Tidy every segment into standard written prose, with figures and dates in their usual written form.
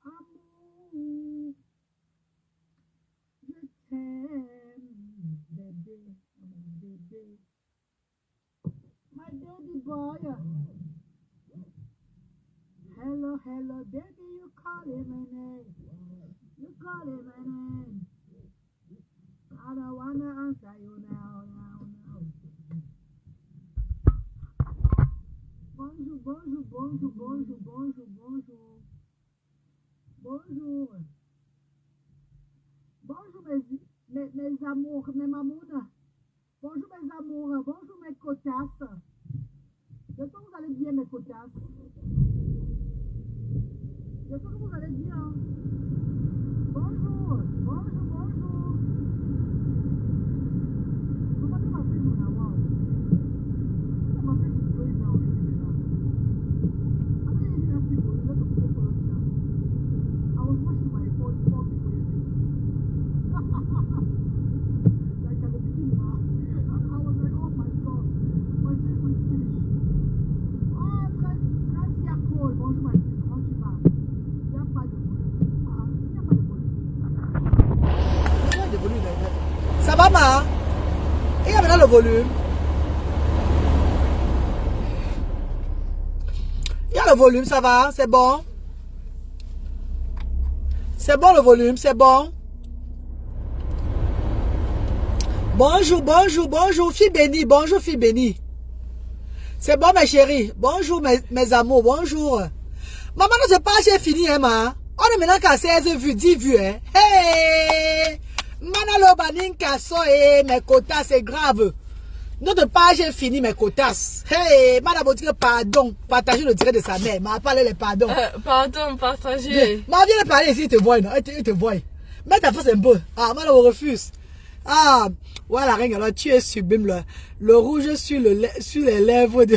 Amour, je t'aime, bébé, mon bébé. My baby boy. Hello, hello, baby, you calling my name. You calling my name. I don't wanna answer you now. Bonjour, bonjour, bonjour, bonjour, bonjour, bonjour. Bonjour. Bonjour mes amours, mes mamounes. Bonjour mes amours, bonjour mes cotasses. J'espère que vous allez bien mes cotasses. J'espère que vous allez bien. Bonjour, bonjour, bonjour. Vous m'avez appelé mon amour. Vous m'avez appelé mon amour. I was watching my phone before people like at the beginning, I was like, oh my god, my face was finished. Ah, Tracy Cole, bonjour ma fille, comment tu vas? Il n'y a pas de volume. Ah, il n'y a pas de volume. Il y a de volume, ça va, ma? Il y a maintenant le volume. Il y a le volume, ça va? C'est bon? C'est bon le volume, c'est bon? Bonjour, bonjour, bonjour, fille bénie, bonjour, fille bénie. C'est bon, mes chéris. Bonjour, mes amours, bonjour. Maman, non, c'est pas, j'ai fini, hein, ma. On est maintenant qu'à 16 vues, 10 vues, hein. Hey! Manalo baninka so, mes quotas, c'est grave. Notre page est finie, mes quotas. Hey! Madame, pardon, partagez le direct de sa mère. M'a parlé les pardons. Pardon, partagez. Ma viens de parler ici, il te voit, non? Il te voit. Mets ta face un peu. Ah, madame, on refuse. Ah, voilà, regarde, alors tu es sublime, là. Le rouge sur les lèvres de...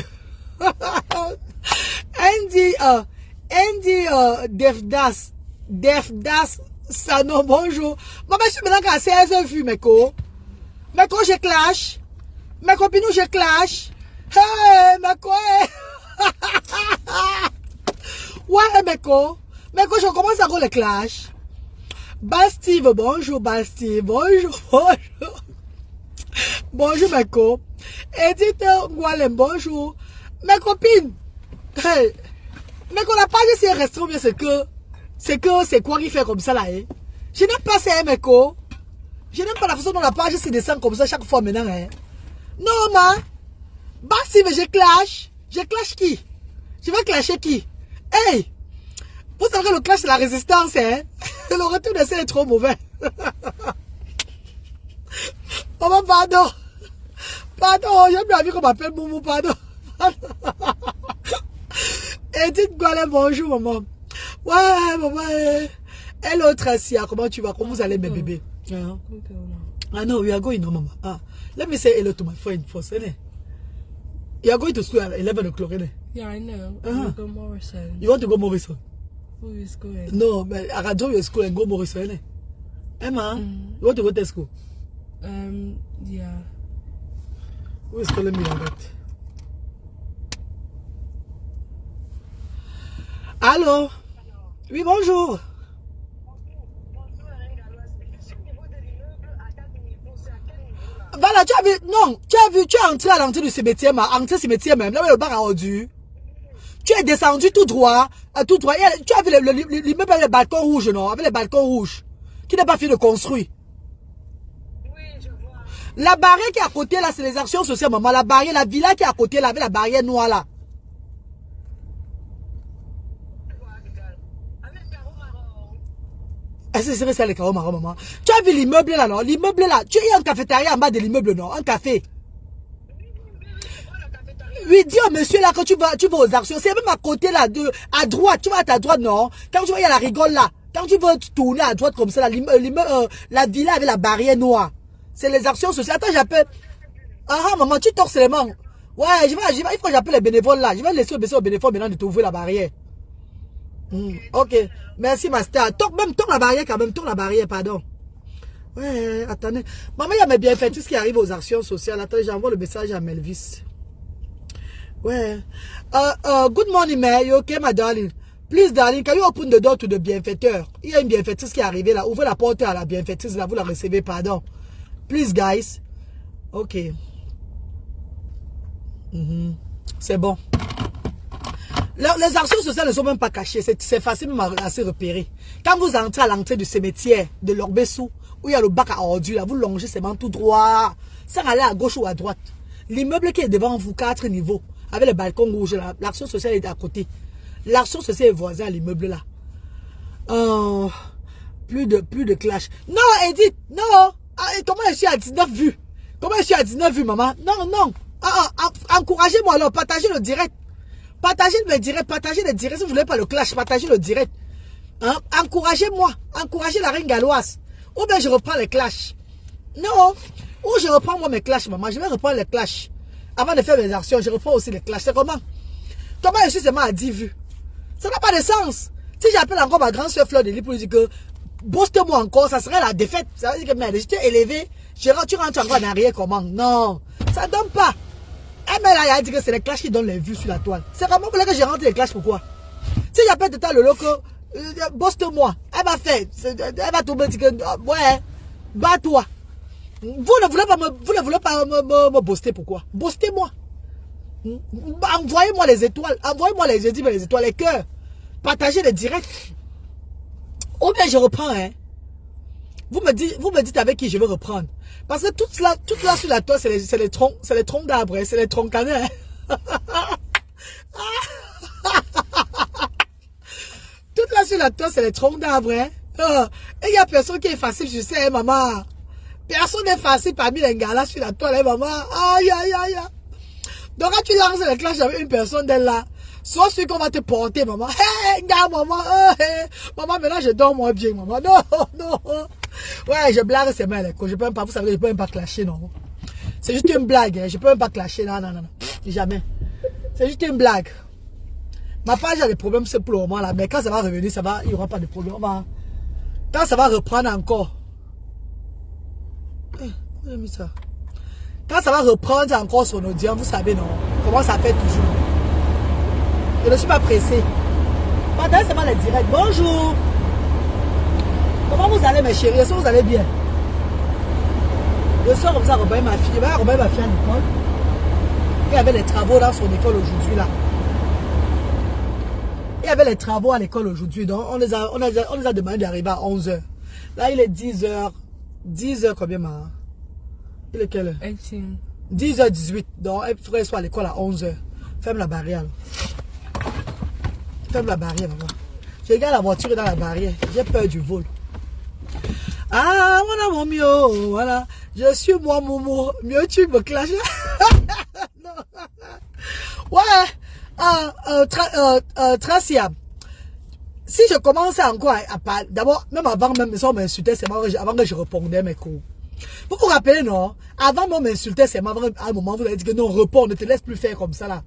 Andy, Defdas, Sano, bonjour. Maman, je suis maintenant qu'à 16 vues, mes co. Mes co, je clash. Mes copines, je clash. Hey, mes co, ouais, mes co, je commence à voir le clash. Bastille, bonjour, Bastille, bonjour, bonjour. Bonjour, mes co. Edith Ngualem, bonjour. Mes copines, hey, mais qu'on n'a pas essayé de restreindre, c'est quoi qui fait comme ça là, hein? Je n'aime pas ça, mes co. Je n'aime pas la façon dont la page se descend comme ça chaque fois maintenant, hein? Non, ma. Bastille, mais je clash. Je clash qui? Je vais clasher qui? Hey! Vous savez que le clash c'est la résistance, hein? Le retour de ça est trop mauvais. Maman, pardon. Pardon, j'ai bien vu qu'on m'appelle Moumou, pardon. Edith Gualem, bonjour, maman. Ouais, maman. Hello, Tracy, comment tu vas? Comment vous allez, mes bébés? Ah no, we are going, no, mama. Ah, let me say hello to my friend first, innit? You are going to school at 11 o'clock, innit? Yeah, I know. I'm going to go Morrison. You want to go Morrison? Who is going? No, but I can join your school and go Morrison, innit? Emma, you want to go to school? Yeah. Who is calling me on that? Allô? Oui, bonjour. Voilà, tu as vu, non, tu es entré à l'entrée du cimetière, entrée cimetière même, là où le bar a ordu. Tu es descendu tout droit, tout droit. Tu as vu l'immeuble avec le balcon rouge, non? Avec le balcon rouge, qui n'est pas fini de construire. Oui, je vois. La barrière qui est à côté, là, c'est les actions sociales, maman. La barrière, la villa qui est à côté, là, avec la barrière noire, là. Est-ce que c'est ça les carreaux marrons, maman? Tu as vu l'immeuble là, non? L'immeuble là. Tu as un cafétéria en bas de l'immeuble, non? Un café. Oui, dis au monsieur là que tu vas aux actions. C'est même à côté là, à droite. Tu vas à ta droite, non? Quand tu vas, il y a la rigole là. Quand tu veux tourner à droite comme ça, là, la villa avec la barrière noire. C'est les actions sociales. Attends, j'appelle. Ah, maman, tu torses les mains. Ouais, il faut que j'appelle les bénévoles là. Je vais laisser aux bénévoles maintenant de t'ouvrir la barrière. Ok, merci ma star. Tourne la barrière quand même, tourne la barrière, pardon. Ouais, attendez. Maman, il y a mes bienfaits, tout ce qui arrive aux actions sociales. Attendez, j'envoie le message à Melvis. Ouais. Good morning, man. You okay, my darling? Please, darling, can you open the door to the bienfaiteur? Il y a une bienfaitrice qui est arrivée là. Ouvrez la porte à la bienfaitrice là. Vous la recevez, pardon. Please, guys. Ok. C'est bon. Les actions sociales ne sont même pas cachées. C'est facile même à se repérer. Quand vous entrez à l'entrée du cimetière de l'Orbessou, où il y a le bac à ordures, là, vous longez seulement tout droit, sans aller à gauche ou à droite. L'immeuble qui est devant vous, 4 niveaux, avec le balcon rouge là, l'action sociale est à côté. L'action sociale est voisine à l'immeuble là. Plus de clash. Non, Edith, non. Comment je suis à 19 vues? Comment je suis à 19 vues, maman? Non, non. Encouragez-moi alors, partagez le direct. Partagez le direct, partagez le direct. Si vous ne voulez pas le clash, partagez le direct. Hein? Encouragez-moi, encouragez la reine galloise. Ou bien je reprends les clashs. Non, ou je reprends moi mes clashs, maman. Je vais reprendre les clashs. Avant de faire mes actions, je reprends aussi les clashs. C'est comment? Comment je suis seulement à 10 vues? Ça n'a pas de sens. Si j'appelle encore ma grande soeur Fleur de Lis pour lui dire que booste-moi encore, ça serait la défaite. Ça veut dire que merde, je t'ai élevé, tu rentres encore en arrière comment? Non, ça ne donne pas. Elle m'a dit que c'est les clashs qui donnent les vues sur la toile. C'est vraiment que je rentre les clashs, pourquoi? Si j'appelle tout à l'heure le loco, booste-moi, elle va faire, elle va tomber, dire que, ouais, bats-toi. Vous ne voulez pas me booster, pourquoi? Boostez-moi. Envoyez-moi les étoiles, envoyez-moi les étoiles, les cœurs. Partagez les directs. Ou bien je reprends, hein. Vous me dites avec qui je vais reprendre. Parce que toute là sur la toile, c'est les troncs d'arbres, c'est les troncs canins. Toute là sur la toile, c'est les troncs d'arbres. Et il n'y a personne qui est facile, je sais, hein, maman. Personne n'est facile parmi les gars là sur la toile, hein, maman. Aïe, aïe, aïe. Donc quand tu lances les clashs avec une personne d'elle là, sois sûr qu'on va te porter, maman. Hé, gars, maman. Maman, maintenant je dors moins bien, maman. Non, non. Ouais, je blague, c'est mal. Je peux même pas, vous savez, je peux même pas clasher, non. C'est juste une blague, hein. Je peux même pas clasher, non, non, non. Jamais. C'est juste une blague. Ma page a des problèmes, c'est pour le moment là. Mais quand ça va revenir, il n'y aura pas de problème. Quand ça va reprendre encore. J'ai mis ça. Quand ça va reprendre encore son audience, vous savez, non. Comment ça fait toujours. Je ne suis pas pressé. Partagez seulement les directs. Bonjour. Comment vous allez, mes chéris? Est-ce que vous allez bien? Le soir, comme ça, Robin, ma fille à l'école. Il y avait les travaux dans son école aujourd'hui, là. Il y avait les travaux à l'école aujourd'hui. Donc, on les a demandé d'arriver à 11 h. Là, il est 10 h. 10 h combien, ma? Il est quelle heure? 10 h 18. Donc, il faudrait qu'il soit à l'école à 11 h. Ferme la barrière, là. Ferme la barrière, maman. Je regarde la voiture dans la barrière. J'ai peur du vol. Ah, voilà mon mieux, voilà. Je suis moi, Momo. Mieux tu me clashes. Ouais. Tracia. Si je commençais encore à parler, d'abord, même avant, même si on m'insultait, c'est avant que je répondais mes cours. Vous vous rappelez, non? Avant, on m'insultait, c'est avant, à un moment, vous avez dit que non, réponds, ne te laisse plus faire comme ça, là.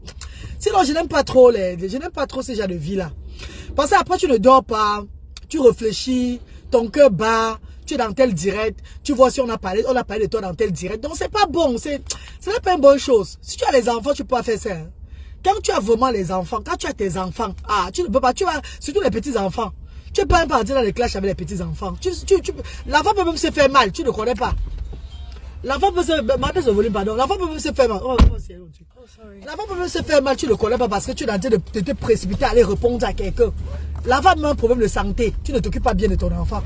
Sinon, je n'aime pas trop ces gens de vie, là. Parce que après, tu ne dors pas, tu réfléchis, ton cœur bat, tu es dans tel direct, tu vois si on a parlé de toi dans tel direct. Donc, c'est pas bon, ce n'est pas une bonne chose. Si tu as les enfants, tu peux pas faire ça. Hein. Quand tu as vraiment les enfants, quand tu as tes enfants, tu ne peux pas, tu vas, surtout les petits-enfants. Tu ne peux pas partir dans les clashs avec les petits-enfants. L'enfant peut même se faire mal, tu ne connais pas. L'enfant peut se faire mal. L'enfant peut même se faire mal. L'enfant peut même se faire mal, tu ne le connais pas parce que tu es en train de te précipiter à aller répondre à quelqu'un. L'enfant a un problème de santé. Tu ne t'occupes pas bien de ton enfant.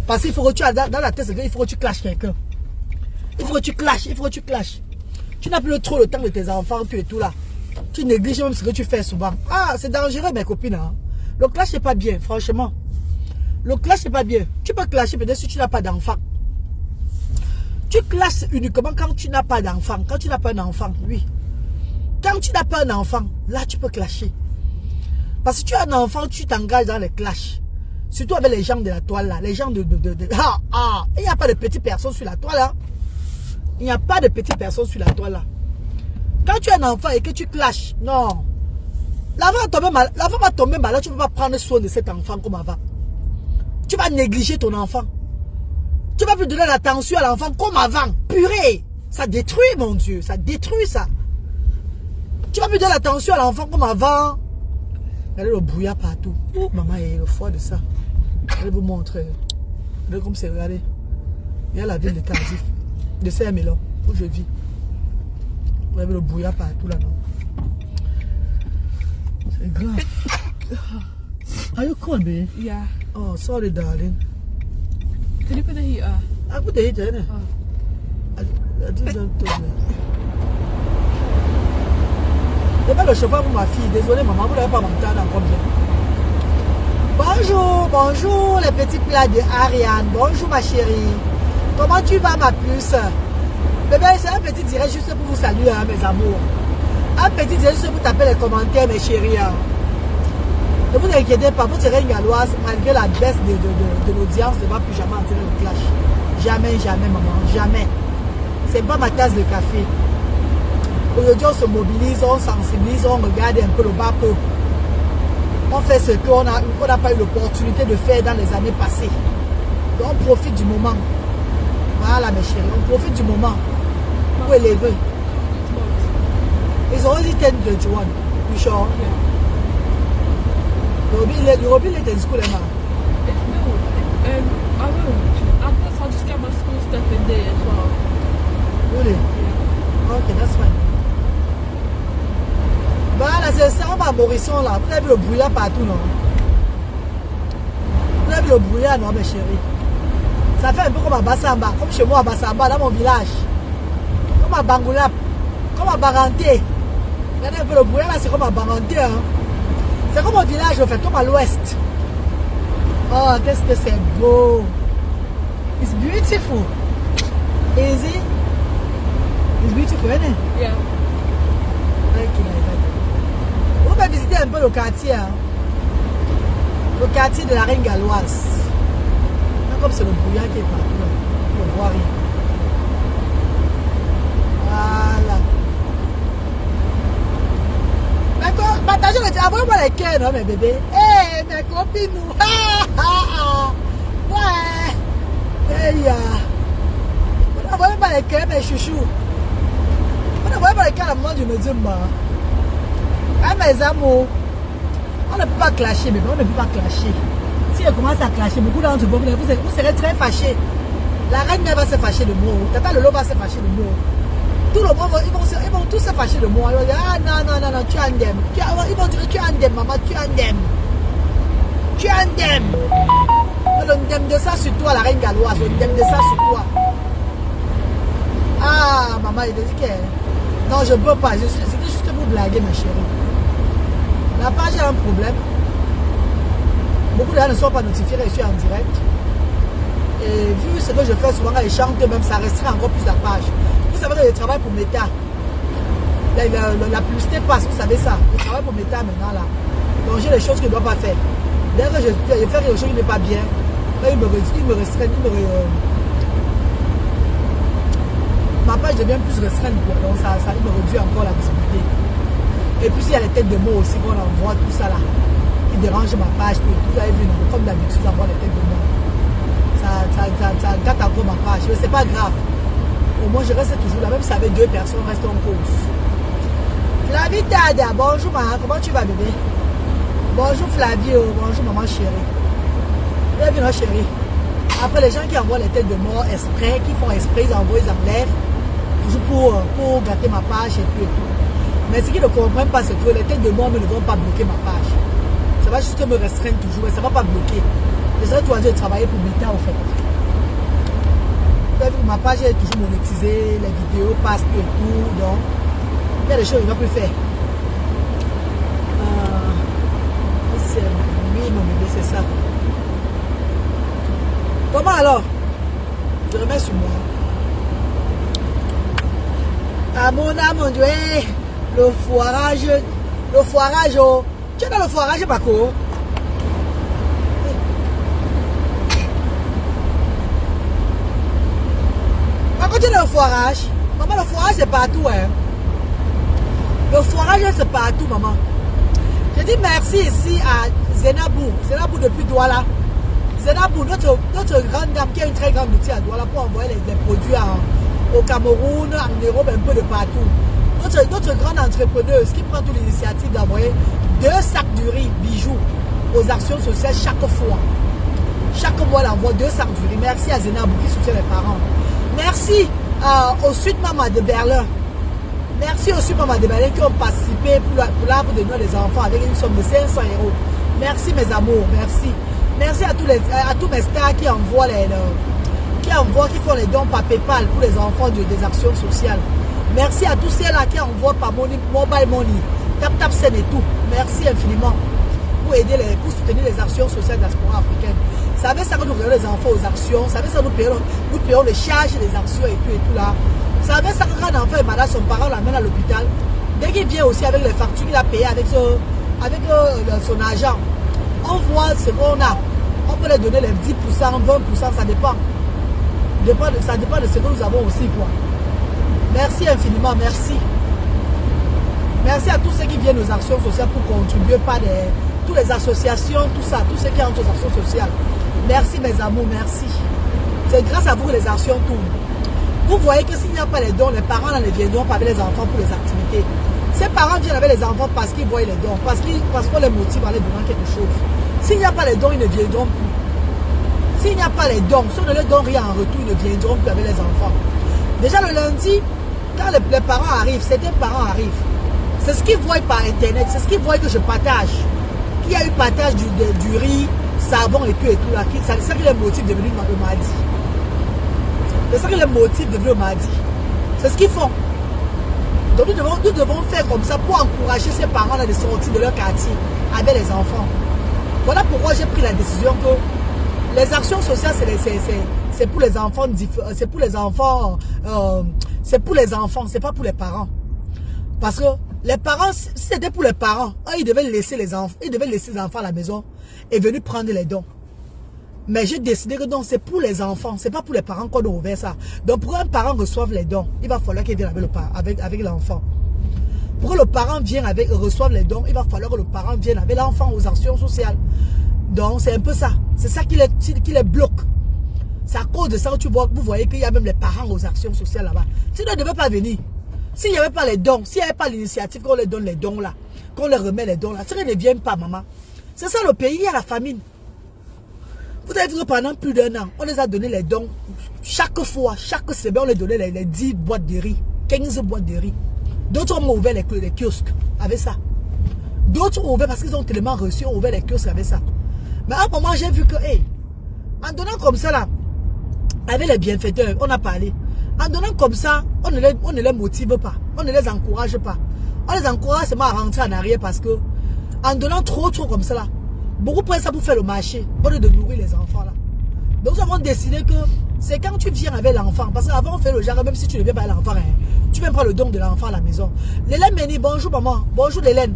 Parce qu'il faut que tu as dans la tête, il faut que tu clashes quelqu'un. Il faut que tu clashes. Tu n'as plus trop le temps de tes enfants, tu es tout là. Tu négliges même ce que tu fais souvent. C'est dangereux, mes copines. Hein. Le clash n'est pas bien, franchement. Le clash n'est pas bien. Tu peux clasher peut-être si tu n'as pas d'enfant. Tu clashes uniquement quand tu n'as pas d'enfant. Quand tu n'as pas d'enfant, oui. Quand tu n'as pas d'enfant, là tu peux clasher. Parce que tu as un enfant, tu t'engages dans les clashs. Surtout avec les gens de la toile là. Les gens il n'y a pas de petites personnes sur la toile là. Il n'y a pas de petites personnes sur la toile là. Quand tu as un enfant et que tu clashes, non. L'enfant va tomber malade. L'enfant va tomber malade. Tu ne peux pas prendre soin de cet enfant comme avant. Tu vas négliger ton enfant. Tu ne vas plus donner l'attention à l'enfant comme avant. Purée. Ça détruit, mon Dieu. Ça détruit ça. Tu vas plus donner l'attention à l'enfant comme avant. Regardez le brouillard partout. Oh, maman, il y a le foie de ça. Je vais vous montrer. Regardez comme c'est, regardez. Il y a la ville de Cardiff, de Saint-Mélon, où je vis. Vous avez le brouillard partout là, non? C'est grave. Are you cold, babe? Yeah. Oh, sorry, darling. Can you put the heater? I put the heater in it. Oh. I didn't tell you. C'est pas le chauffeur pour ma fille. Désolée, maman, vous n'avez pas m'entendre encore bien. Bonjour, bonjour, les petits plats de Ariane. Bonjour, ma chérie. Comment tu vas, ma puce? Bébé, c'est un petit direct juste pour vous saluer, hein, mes amours. Un petit direct juste pour taper les commentaires, mes chéris. Hein. Ne vous inquiétez pas, vous serez une galoise, malgré la baisse de l'audience, ne va plus jamais entrer le clash. Jamais, jamais, maman, jamais. C'est pas ma tasse de café. Aujourd'hui, on se mobilise, on sensibilise, on regarde un peu le bas peuple. On fait ce qu'on n'a pas eu l'opportunité de faire dans les années passées. Donc, on profite du moment. Voilà, mes chéris, on profite du moment pour élever. Ils ont dit 10-21. You sure? Yeah. You'll be late in school, Emma. No, I won't. I'll just get my school stuff in there as well. Really? Yeah. Okay, that's fine. Voilà, c'est ça, on va à Morisson là. Vous avez vu le brouillard partout, non? Vous avez vu le brouillard, non, mes chéris? Ça fait un peu comme à Bassamba, comme chez moi à Bassamba, dans mon village. Comme à Bangoulap, comme à Baranté. Regardez un peu le brouillard là, c'est comme à Baranté, hein. C'est comme au village, en fait, comme à l'ouest. Oh, qu'est-ce que c'est beau. It's beautiful. Is it? It's beautiful, isn't it? Yeah. Okay. On va visiter un peu le quartier. Hein. Le quartier de la Reine Galloise. Comme c'est le brouillard qui est partout. Là. On ne voit rien. Voilà. D'accord, partagez le diable. Envoyez-moi les cœurs, non, mes bébés. Hé, hey, mes copines, nous. Ouais. Hey, envoyez-moi les cœurs, mes chouchous. Envoyez-moi les cœurs à la maman du médium. Ah, mes amours. On ne peut pas clasher, bébé. On ne peut pas clasher. Si elle commence à clasher, beaucoup d'entre vous, vous serez très fâchés. La reine va se fâcher de moi. Tata Lolo va se fâcher de moi. Tout le monde, ils vont tous se fâcher de moi. Ils vont dire, ah non, tu es un dem. Ils vont dire, tu es un dem, maman, tu es un dem. Tu es un dem. On dem de ça sur toi, la reine galloise. On dem de ça sur toi. Ah, maman, il dit que... Non, je ne peux pas. C'était juste pour blaguer, ma chérie. La page a un problème. Beaucoup de gens ne sont pas notifiés, je suis en direct. Et vu ce que je fais souvent quand ils chantent, même ça restreint encore plus la page. Vous savez que je travaille pour Meta. La publicité passe, vous savez ça. Je travaille pour Meta maintenant là. Donc j'ai des choses que je ne dois pas faire. Dès que je fais quelque chose qui n'est pas bien, là, ils me restreignent. Ma page devient plus restreinte. Donc ça me réduit encore la visibilité. Et puis il y a les têtes de mots aussi qu'on envoie, tout ça là. Qui dérange ma page. Vous avez vu, comme d'habitude, j'envoie les têtes de mots. Ça gâte encore ma page. Mais c'est pas grave. Au moins, je reste toujours là. Même si avec 2 personnes, on reste en cause. Flavie Tada, bonjour maman. Comment tu vas, bébé? Bonjour Flavie. Bonjour maman chérie. Bienvenue, ma chérie. Après, les gens qui envoient les têtes de mort exprès, qui font exprès, ils envoient, ils enlèvent. Toujours pour gâter ma page et tout. Mais ce qu'ils ne comprennent pas, c'est que les têtes de mort ne vont pas bloquer ma page. Ça va juste me restreindre toujours, mais ça ne va pas bloquer. Je serais choisi de travailler pour Meta en fait. Ma page est toujours monétisée, les vidéos passent et tout, donc il y a des choses que je ne vais plus faire. Oui, mon bébé, c'est ça. Comment alors? Je remets sur moi. Ah mon Dieu, le foirage, oh. Tu es dans le foirage, Paco? Tu es dans le foirage. Maman, le foirage c'est partout, hein. Le foirage c'est partout, maman. Je dis merci ici à Zenabou. Zenabou depuis Douala. Zenabou, notre grande dame qui a une très grande boutique à Douala pour envoyer les produits au Cameroun, en Europe, un peu de partout. Notre grande entrepreneuse qui prend toute l'initiative d'envoyer 2 sacs de riz, bijoux, aux actions sociales chaque fois. Chaque mois, elle envoie 2 sacs de riz. Merci à Zénabou qui soutient les parents. Merci au Sud Maman de Berlin. Merci au Sud Maman de Berlin qui ont participé pour l'arbre de Noël des enfants avec une somme de 500 €. Merci mes amours, merci. Merci à tous mes stars qui envoient qui font les dons par PayPal pour les enfants des actions sociales. Merci à tous ceux-là qui envoient par Mobile Money, Tap Sen et tout. Merci infiniment pour soutenir les actions sociales de la diaspora africaine. Vous savez ça que nous regardons les enfants aux actions, vous savez ça nous payons les charges des actions et tout là. Vous savez ça que quand un enfant est malade, son parent l'amène à l'hôpital. Dès qu'il vient aussi avec les factures qu'il a payées avec son argent, on voit ce qu'on a. On peut leur donner les 10%, 20%, ça dépend. Ça dépend de ce que nous avons aussi, quoi. Merci infiniment, merci. Merci à tous ceux qui viennent aux actions sociales pour contribuer, toutes les associations, tout ça, tous ceux qui entrent aux actions sociales. Merci mes amours, merci. C'est grâce à vous que les actions tournent. Vous voyez que s'il n'y a pas les dons, les parents ne viendront pas avec les enfants pour les activités. Ces parents viennent avec les enfants parce qu'ils voient les dons, parce qu'on les motive en les donnant quelque chose. S'il n'y a pas les dons, ils ne viendront plus. S'il n'y a pas les dons, si on ne leur donne rien en retour, ils ne viendront plus avec les enfants. Déjà le lundi, quand les parents arrivent, certains parents arrivent. C'est ce qu'ils voient par internet, c'est ce qu'ils voient que je partage. Qu'il y a eu partage du riz, savon et tout là. C'est ça qui les motive de venir le mardi. C'est ça qui les motive de venir le mardi. C'est ce qu'ils font. Donc nous devons faire comme ça pour encourager ces parents-là de sortir de leur quartier avec les enfants. Voilà pourquoi j'ai pris la décision que les actions sociales, c'est pour les enfants, c'est pour les enfants, c'est pas pour les parents. Parce que les parents, si c'était pour les parents, eux, ils devaient laisser les enfants à la maison et venir prendre les dons. Mais j'ai décidé que non, c'est pour les enfants, c'est pas pour les parents qu'on a ouvert ça. Donc pour un parent reçoive les dons, il va falloir qu'il vienne avec l'enfant. Pour que le parent vienne reçoive les dons, il va falloir que le parent vienne avec l'enfant aux actions sociales. Donc c'est un peu ça. C'est ça qui les bloque. C'est à cause de ça que vous voyez qu'il y a même les parents aux actions sociales là-bas. S'ils ne devaient pas venir, s'il n'y avait pas les dons, s'il n'y avait pas l'initiative qu'on leur donne les dons là, qu'on leur remet les dons là, s'ils ne viennent pas, maman. C'est ça le pays, il y a la famine. Vous avez vu que pendant plus d'1 an, on les a donné les dons. Chaque fois, chaque semaine, on les donnait les 10 boîtes de riz, 15 boîtes de riz. D'autres ont ouvert les kiosques avec ça. D'autres ont ouvert parce qu'ils ont tellement reçu, ont ouvert les kiosques avec ça. Mais à un moment, j'ai vu que, hey, en donnant comme ça là, avec les bienfaiteurs, on a parlé. En donnant comme ça, on ne les motive pas, on ne les encourage pas. On les encourage seulement à rentrer en arrière parce que, en donnant trop comme ça là, beaucoup prennent ça pour faire le marché, au lieu de nourrir les enfants là. Donc nous avons décidé que c'est quand tu viens avec l'enfant, parce qu'avant on fait le genre, même si tu ne viens pas avec l'enfant, hein, tu viens prendre le don de l'enfant à la maison. L'Hélène me dit bonjour maman, bonjour l'Hélène.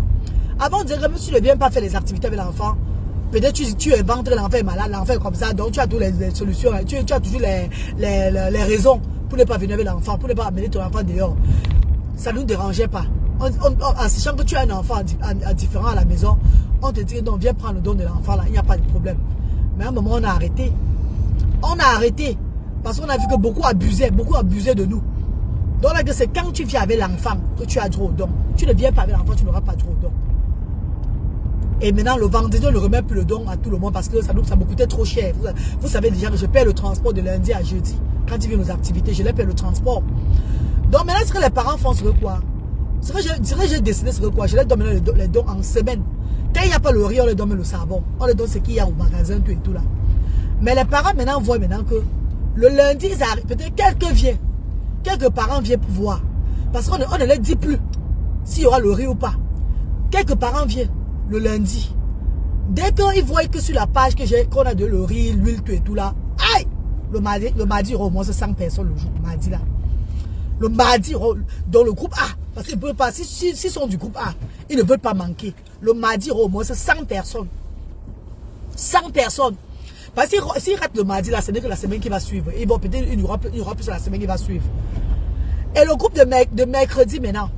Avant on dirait que même si tu ne viens pas faire les activités avec l'enfant, peut-être tu inventes l'enfant est malade, l'enfant est comme ça, donc tu as toutes les solutions, hein, tu as toujours les raisons pour ne pas venir avec l'enfant, pour ne pas amener ton enfant dehors. Ça ne nous dérangeait pas. En sachant que tu as un enfant différent à la maison, on te dit non, viens prendre le don de l'enfant là, il n'y a pas de problème. Mais à un moment on a arrêté. On a arrêté parce qu'on a vu que beaucoup abusaient de nous. Donc là c'est quand tu viens avec l'enfant que tu as droit au don. Tu ne viens pas avec l'enfant, tu n'auras pas droit au don. Et maintenant le vendredi on ne remet plus le don à tout le monde parce que ça me coûtait trop cher. Vous savez déjà que je paie le transport de lundi à jeudi. Quand ils viennent aux activités, je les paie le transport. Donc maintenant ce que les parents font, c'est quoi? Ce que j'ai décidé, c'est quoi? Je leur donne les dons en semaine. Quand il n'y a pas le riz, on leur donne le savon. On leur donne ce qu'il y a au magasin, tout et tout là. Mais les parents maintenant voient maintenant que le lundi, ils arrivent. Peut-être quelques parents viennent pour voir. Parce qu'on ne leur dit plus s'il y aura le riz ou pas. Quelques parents viennent le lundi. Dès qu'ils voient que sur la page qu'on a de le riz, l'huile, tout et tout là, aïe! Le mardi, il y aura au moins 100 personnes le jour, le mardi là. Le mardi, dans le groupe A, parce qu'ils ne peuvent pas, s'ils sont du groupe A, ils ne veulent pas manquer. Le mardi, il y aura au moins 100 personnes. 100 personnes. Parce que s'ils ratent le mardi, là, ce n'est que la semaine qui va suivre. Et bon, peut-être il y aura plus la semaine qui va suivre. Et le groupe de mercredi maintenant,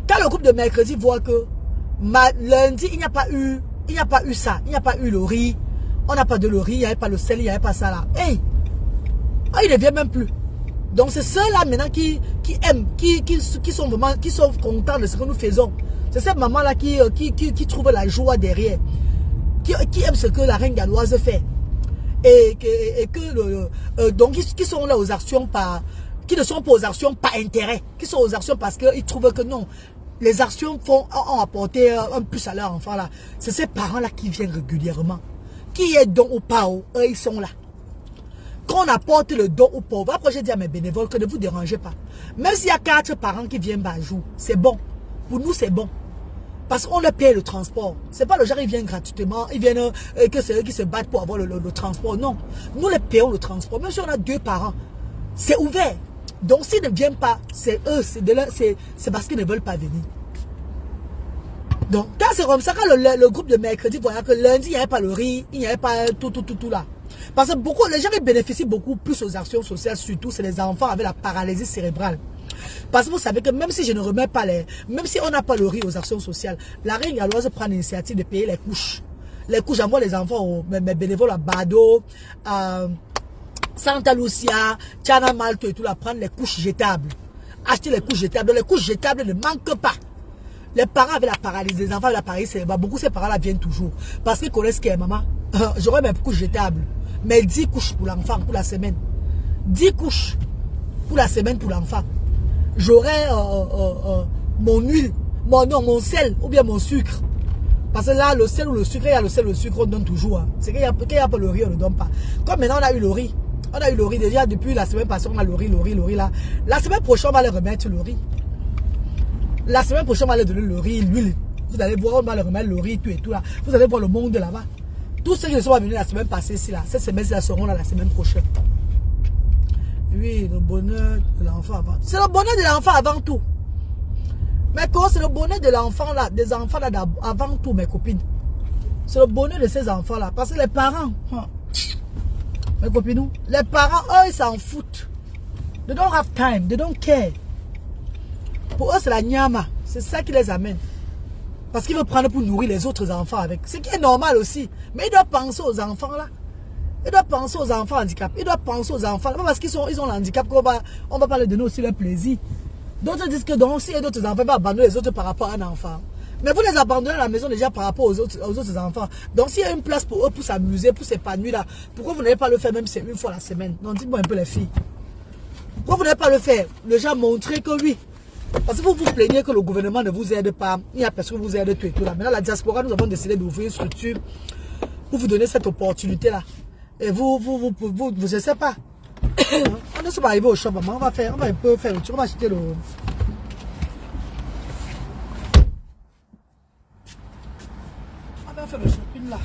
quand le groupe de mercredi voit que lundi, il n'y a pas eu ça, il n'y a pas eu le riz, on n'a pas de le riz, il n'y avait pas le sel, il n'y avait pas ça là. Hey! Oh, il ne vient même plus. Donc c'est ceux-là maintenant qui aiment, qui sont vraiment, qui sont contents de ce que nous faisons. C'est cette maman-là qui trouve la joie derrière. Qui aime ce que la reine galloise fait. Donc qui sont là aux actions qui ne sont pas aux actions par intérêt. Qui sont aux actions parce qu'ils trouvent que non. Les actions ont apporté un plus à leur enfant là. C'est ces parents-là qui viennent régulièrement. Qui est don ou pas, eux ils sont là. Qu'on apporte le don aux pauvres. Après, j'ai dit à mes bénévoles que ne vous dérangez pas. Même s'il y a 4 parents qui viennent par jour, c'est bon. Pour nous, c'est bon. Parce qu'on leur paye le transport. C'est pas le genre, ils viennent gratuitement, ils viennent, que c'est eux qui se battent pour avoir le transport. Non. Nous les payons le transport. Même si on a 2 parents, c'est ouvert. Donc, s'ils ne viennent pas, c'est eux, c'est parce qu'ils ne veulent pas venir. Donc, quand c'est comme ça, quand le groupe de mercredi, voilà que lundi, il n'y avait pas le riz, il n'y avait pas tout là. Parce que beaucoup, les gens qui bénéficient beaucoup plus aux actions sociales, surtout, c'est les enfants avec la paralysie cérébrale. Parce que vous savez que même si je ne remets pas même si on n'a pas le riz aux actions sociales, la reine galloise prend l'initiative de payer les couches. Les couches, j'envoie les enfants, mes bénévoles à Bado, à Santa Lucia, Tiana Malto et tout là, prendre les couches jetables. Acheter les couches jetables. Donc, les couches jetables ne manquent pas. Les parents avec la paralysie, les enfants avec la paralysie cérébrale, beaucoup de ces parents-là viennent toujours. Parce qu'ils connaissent ce qu'est maman. J'aurai mes couches jetables. Mais 10 couches pour l'enfant, pour la semaine. 10 couches pour la semaine pour l'enfant. J'aurai mon huile, mon sel ou bien mon sucre. Parce que là, le sel ou le sucre, il y a le sel ou le sucre, on donne toujours. Hein. C'est qu'il n'y a pas le riz, on ne donne pas. Comme maintenant, on a eu le riz. On a eu le riz déjà depuis la semaine passée, on a le riz là. La semaine prochaine, on va leur remettre le riz. La semaine prochaine, on va leur donner le riz, l'huile. Vous allez voir, on va leur remettre le riz, tout et tout là. Vous allez voir le monde là-bas. Tous ceux qui ne sont pas venus la semaine passée, ici, là, cette semaine-ci, seront là la semaine prochaine. Oui, le bonheur de l'enfant avant. C'est le bonheur de l'enfant avant tout. Mais quoi, c'est le bonheur de l'enfant là, des enfants là avant tout, mes copines. C'est le bonheur de ces enfants là. Parce que les parents, mes copines, les parents, eux, ils s'en foutent. They don't have time, they don't care. Pour eux, c'est la nyama. C'est ça qui les amène. Parce qu'ils veulent prendre pour nourrir les autres enfants avec. Ce qui est normal aussi. Mais ils doivent penser aux enfants là. Ils doivent penser aux enfants handicapés. Ils doivent penser aux enfants. Pas parce qu'ils ont le handicap qu'on va pas leur donner aussi leur plaisir. D'autres disent que donc, si d'autres enfants, ils vont abandonner les autres par rapport à un enfant. Mais vous les abandonnez à la maison déjà par rapport aux autres enfants. Donc s'il y a une place pour eux, pour s'amuser, pour s'épanouir là, pourquoi vous n'allez pas le faire même si c'est une fois la semaine? Donc dites-moi un peu les filles. Pourquoi vous n'allez pas le faire? Déjà montrer que oui. Parce que vous vous plaignez que le gouvernement ne vous aide pas. Il y a personne qui vous aide tout et tout là. Maintenant la diaspora, nous avons décidé d'ouvrir une structure pour vous donner cette opportunité là. Et vous je sais pas. On ne s'est pas arrivé au shop, maman. On va un peu faire le tour. On va acheter le. On va faire le shopping là.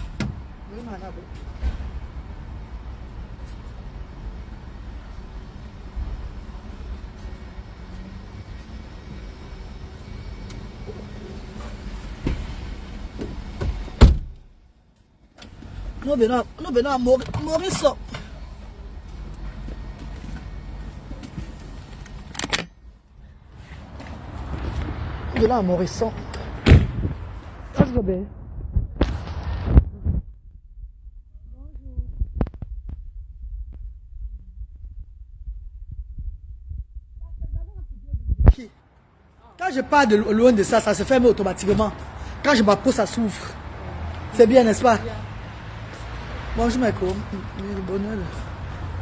Nous venons à Maurice. Nous venons à Morisson. Qu'est-ce que c'est? Quand je pars de loin de ça, ça se ferme automatiquement. Quand je m'appose, ça s'ouvre. C'est bien, n'est-ce pas? Bonjour, mes co. Bonheur.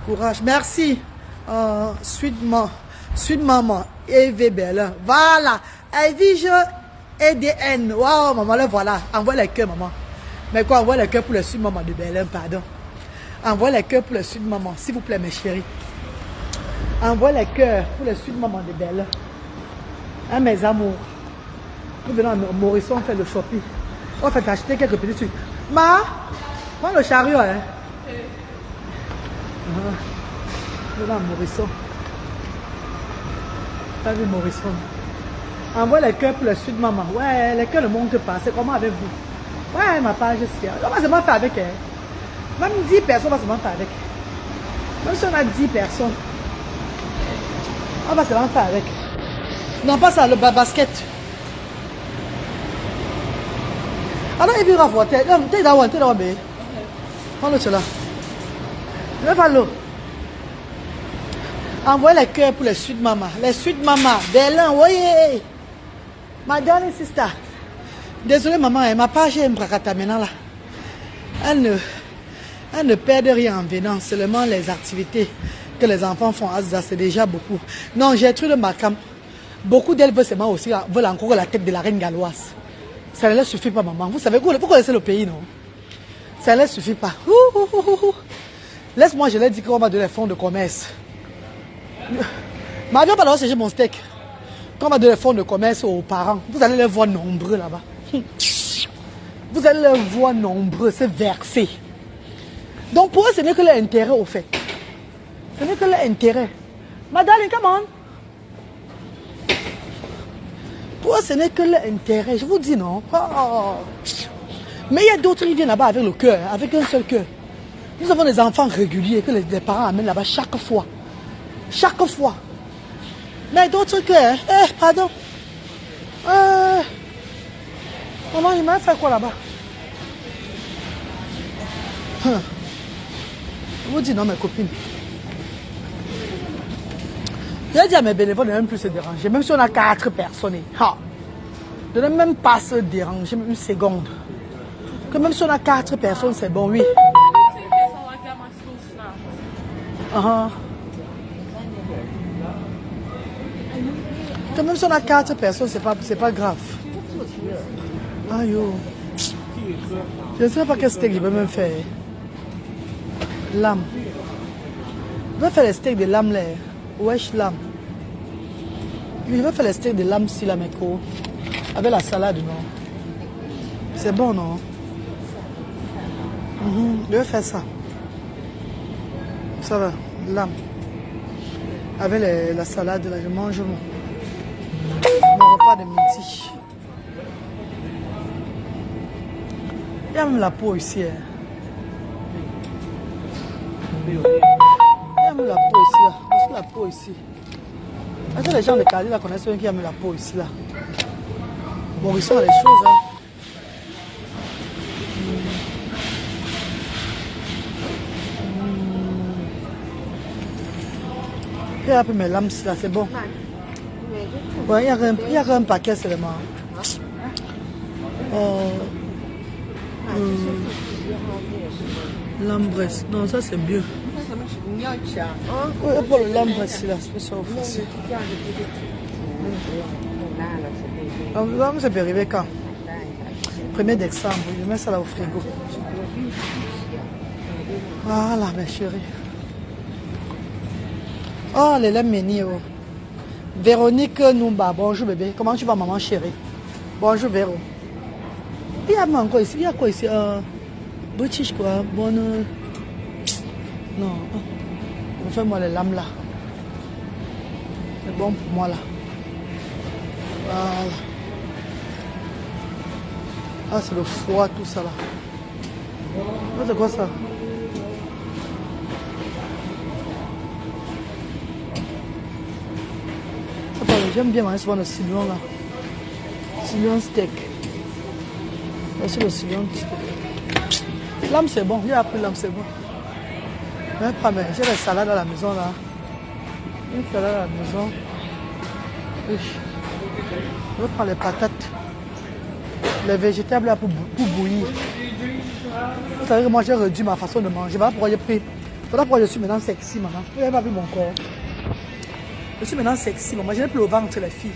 Courage. Merci. Suite maman. EV Belle. Voilà. Evige EDN. Waouh, maman, là, voilà. Envoie les cœurs, maman. Mais quoi, envoie les cœurs pour le suite maman de Berlin, pardon. Envoie les cœurs pour le suite maman, s'il vous plaît, mes chéris. Envoie les cœurs pour le suite maman de Berlin. Hein, mes amours. Nous venons à Morisson faire le shopping. On va acheter quelques petits trucs. Prends le chariot, hein. Nous venons à Morisson. T'as vu Morisson? Envoie les cœurs pour le sud, maman. Ouais, les cœurs ne montent pas. C'est comment avec vous? Ouais, ma page est on va seulement faire avec elle. Même 10 personnes, on va seulement faire avec. Même si on a 10 personnes, on va seulement faire avec. Non, pas ça, le basket. Alors, il va voir. T'es dans le prends-le cela. Je vais pas l'eau. Envoyez les cœurs pour les suites maman. Les suites maman. Berlin, voyez. Ma darling sister. Désolée maman, ma page est un maintenant là. Elle ne perd rien en venant. Seulement les activités que les enfants font à ça, c'est déjà beaucoup. Non, j'ai trouvé le Macam. Beaucoup d'elles veulent seulement aussi, veulent encore la tête de la reine galloise. Ça ne leur suffit pas maman. Vous savez, vous connaissez le pays, non? Ça ne leur suffit pas. Laisse-moi, je leur dis qu'on va donner les fonds de commerce. Ma viens pas d'avoir chercher mon steak. Quand on va donner les fonds de commerce aux parents, vous allez les voir nombreux là-bas. Vous allez les voir nombreux, c'est versé. Donc pour eux, ce n'est que leur intérêt au fait. Ce n'est que leur intérêt. Madame, come on. Pour eux, ce n'est que leur intérêt. Je vous dis non. Oh. Mais il y a d'autres qui viennent là-bas avec le cœur, avec un seul cœur. Nous avons des enfants réguliers que les parents amènent là-bas chaque fois. Chaque fois. Mais d'autres cœurs. Pardon. Maman, il m'a fait quoi là-bas? Je vous dis non, mes copines. J'ai dit à mes bénévoles de ne même plus se déranger. Même si on a 4 personnes. De ne même pas se déranger, même une seconde. Que même si on a 4 personnes, c'est bon, oui. Que même si on a 4 personnes, c'est pas grave. Aïe, oh. Je ne sais pas quel steak je vais même faire. Lame. Je vais faire les steaks de lame là. Wesh lame. Je vais faire les steaks de lame si la méco. Avec la salade, non. C'est bon, non? Je vais faire ça. Ça va, lame. Avec la salade, là, je mange mon repas de midi. Il y a même la peau ici. Hein. Il y a même la peau ici. Là. Parce que la peau ici. Est-ce que les gens de Cali là connaissent bien qu'il y a même la peau ici là? Bon, ils sont les choses. Hein. Il y a un peu mes lames là, c'est bon. Bon, il y a un paquet seulement. L'ambresse. Non, ça c'est mieux. Pour le l'ambresse là, c'est ça aussi. Ça peut arriver quand? 1er décembre, je mets ça là au frigo. Voilà, mes chéris. Oh, les lames mignons. Véronique Numba, bonjour bébé. Comment tu vas, maman chérie? Bonjour Véro. Il y a encore ici, il y a quoi ici? British quoi, bonne. Non. Fais-moi les lames là. C'est bon pour moi là. Voilà. Ah, c'est le foie, tout ça là. C'est quoi ça? J'aime bien manger souvent le cilion là. Cilion steak. C'est le cilion steak. L'âme c'est bon, j'ai appris l'âme c'est bon. J'ai la salade à la maison là. Une salade à la maison. Je vais prendre les patates. Les végétables là pour bouillir. Vous savez que moi j'ai réduit ma façon de manger. Voilà pourquoi j'ai pris. Voilà pourquoi je suis maintenant sexy maman. Vous n'avez pas vu mon corps. Je suis maintenant sexy, maman. Je n'ai plus le ventre, les filles.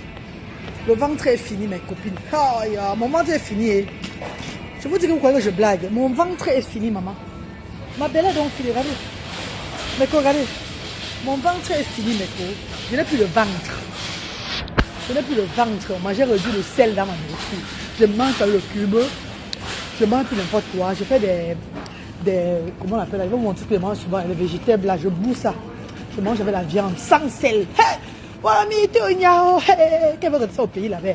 Le ventre est fini, mes copines. Oh, yeah. Mon ventre est fini. Je vous dis que vous croyez que je blague. Mon ventre est fini, maman. Ma belle est donc finie, regardez. Mais regardez. Mon ventre est fini, mes copines. Je n'ai plus le ventre. Je n'ai plus le ventre. Moi, j'ai réduit le sel dans ma nourriture. Je mange le cube. Je mange plus n'importe quoi. Je fais des comment on appelle là? Je vais vous montrer que je mange souvent les végétables là. Je boue ça. Je mange avec la viande sans sel. Voilà, qu'elle veut dire ça au pays là-bas.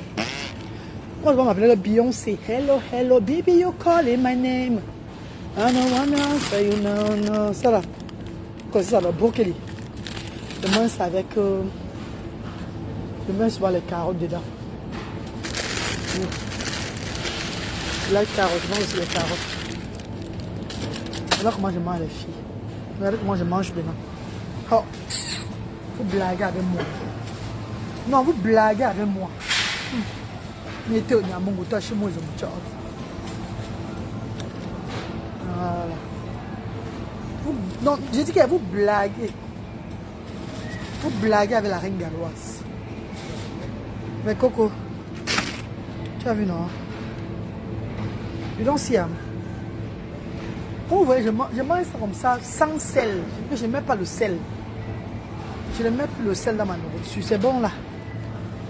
Moi, je vais m'appeler le Beyoncé. Hello, hello, baby, you calling my name. I don't wanna say you know, no. Ça là. Comme ça, le brocoli. Je mange ça avec. Je mets souvent les carottes dedans. Là, les carottes, je mange aussi les carottes. Voilà comment je mange les filles. Regardez comment je mange dedans. Oh. Vous blaguez avec moi. Non, vous blaguez avec moi. Mettez au Niamong, chez moi, ils ont voilà. Non, je dis que vous blaguez. Vous blaguez avec la reine galloise. Mais Coco, tu as vu, non? You don't see, vous voyez, je mange ça comme ça, sans sel. Je ne mets pas le sel. Je ne mets plus le sel dans ma nourriture. C'est bon là.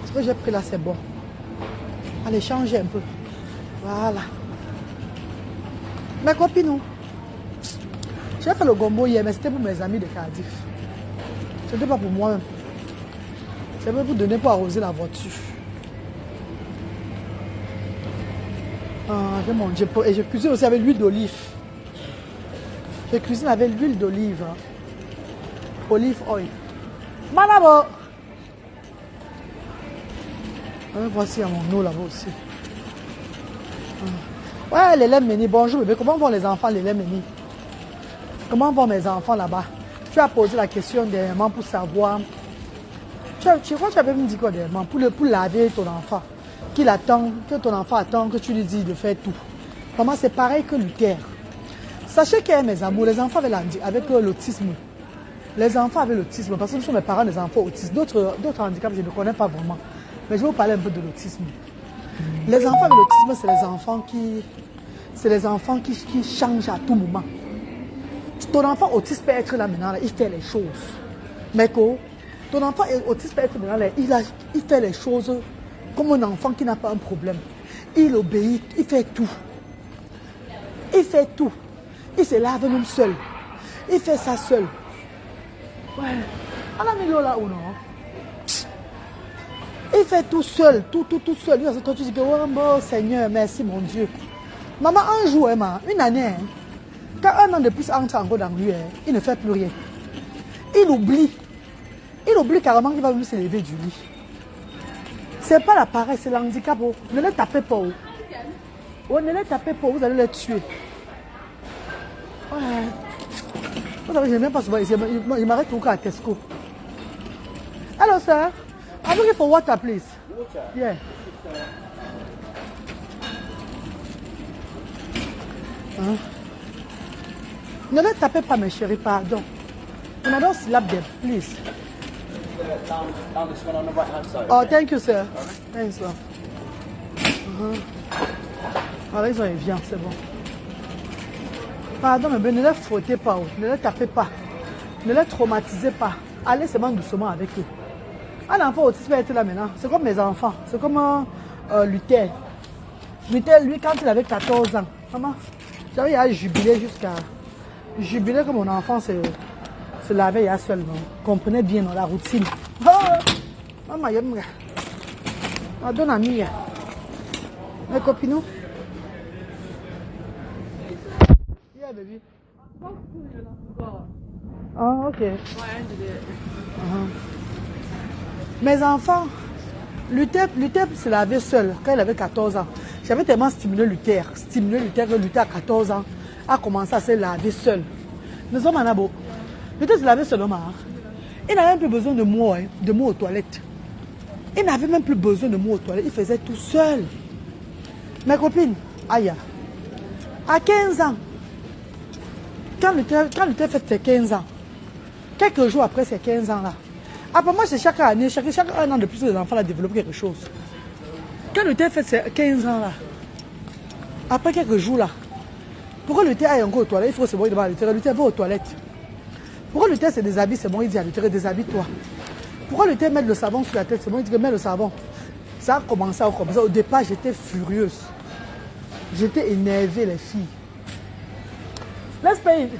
Ce que j'ai pris là, c'est bon. Allez, changez un peu. Voilà. Mes copines, j'ai fait le gombo hier, mais c'était pour mes amis de Cardiff. Ce n'était pas pour moi-même. C'est pour vous donner pour arroser la voiture. Ah, j'ai mangé. Et je cuisine aussi avec l'huile d'olive. Je cuisine avec l'huile d'olive. Hein. Olive oil. Manabo! Voici à mon eau là-bas aussi. Ouais, les laits Méni. Bonjour bébé. Comment vont les enfants, les laits Méni? Comment vont mes enfants là-bas? Tu as posé la question dernièrement pour savoir. Tu crois que tu avais me dit quoi dernièrement? Pour laver ton enfant. Qu'il attend, que ton enfant attend que tu lui dises de faire tout. Comment c'est pareil que Luther. Sachez que mes amours, les enfants avec l'autisme. Les enfants avec l'autisme, parce que nous sommes mes parents des enfants autistes. D'autres handicaps, je ne connais pas vraiment. Mais je vais vous parler un peu de l'autisme. Les enfants avec l'autisme, c'est les enfants qui changent à tout moment. Ton enfant autiste peut être là maintenant, là, il fait les choses. Mais ton enfant autiste peut être maintenant là, il fait les choses comme un enfant qui n'a pas un problème. Il obéit, il fait tout. Il fait tout. Il se lave même seul. Il fait ça seul. Ouais. On a mis l'eau là ou non? Il fait tout seul, tout seul. Toi, tu dis que, oh bon Seigneur, merci mon Dieu. Maman, un jour, une année, quand un an de plus entre encore dans lui, il ne fait plus rien. Il oublie. Il oublie carrément qu'il va venir se lever du lit. C'est pas la paresse, c'est l'handicap. Ne les tapez pas. Oh, ne les tapez pas, vous allez les tuer. Ouais. Vous savez, je n'aime même pas souvent ici. Il m'arrête tout à Tesco. Hello, sir. I'm looking for water, please. Water? Yeah. Hein? Ne les tapez pas, mes chéris, pardon. I don't slap them, please. Down this one on the right hand side. Oh, thank you, sir. Thanks, sir. Voilà, ils ont une viande, c'est bon. Pardon, mais ne les frottez pas, ne les tapez pas. Ne les traumatisez pas. Allez seulement doucement avec eux. Un enfant autiste peut être là maintenant. C'est comme mes enfants. C'est comme Luther. Luther, lui, quand il avait 14 ans, maman, j'avais il a jubilé jusqu'à... Jubilé comme mon enfant se lavait il y a seulement. Comprenez bien dans la routine. Oh, maman, il y a un donne ami. Mes copines. Yeah, baby. Ah, ok. Mes enfants, Luther se lavait seul quand il avait 14 ans. J'avais tellement stimulé Luther que Luther à 14 ans a commencé à se laver seul. Nous sommes en abo. Luther se lavait seulement. Il n'avait même plus besoin de moi, aux toilettes. Il n'avait même plus besoin de moi aux toilettes. Il faisait tout seul. Mes copines, aïe, à 15 ans, quand Luther fait ses 15 ans, quelques jours après ces 15 ans-là, après moi, c'est chaque année, chaque un an de plus, les enfants développent quelque chose. Quand Luther fait ses 15 ans-là, après quelques jours-là, pourquoi Luther aille encore aux toilettes? Il faut se voir devant Luther. Luther va aux toilettes. Pourquoi Luther se déshabille? C'est bon, il dit à Luther, déshabille-toi. Pourquoi Luther met le savon sur la tête? C'est bon, il dit que mets le savon. Ça a commencé à comme ça. Au départ, j'étais furieuse. J'étais énervée, les filles. Laisse payer.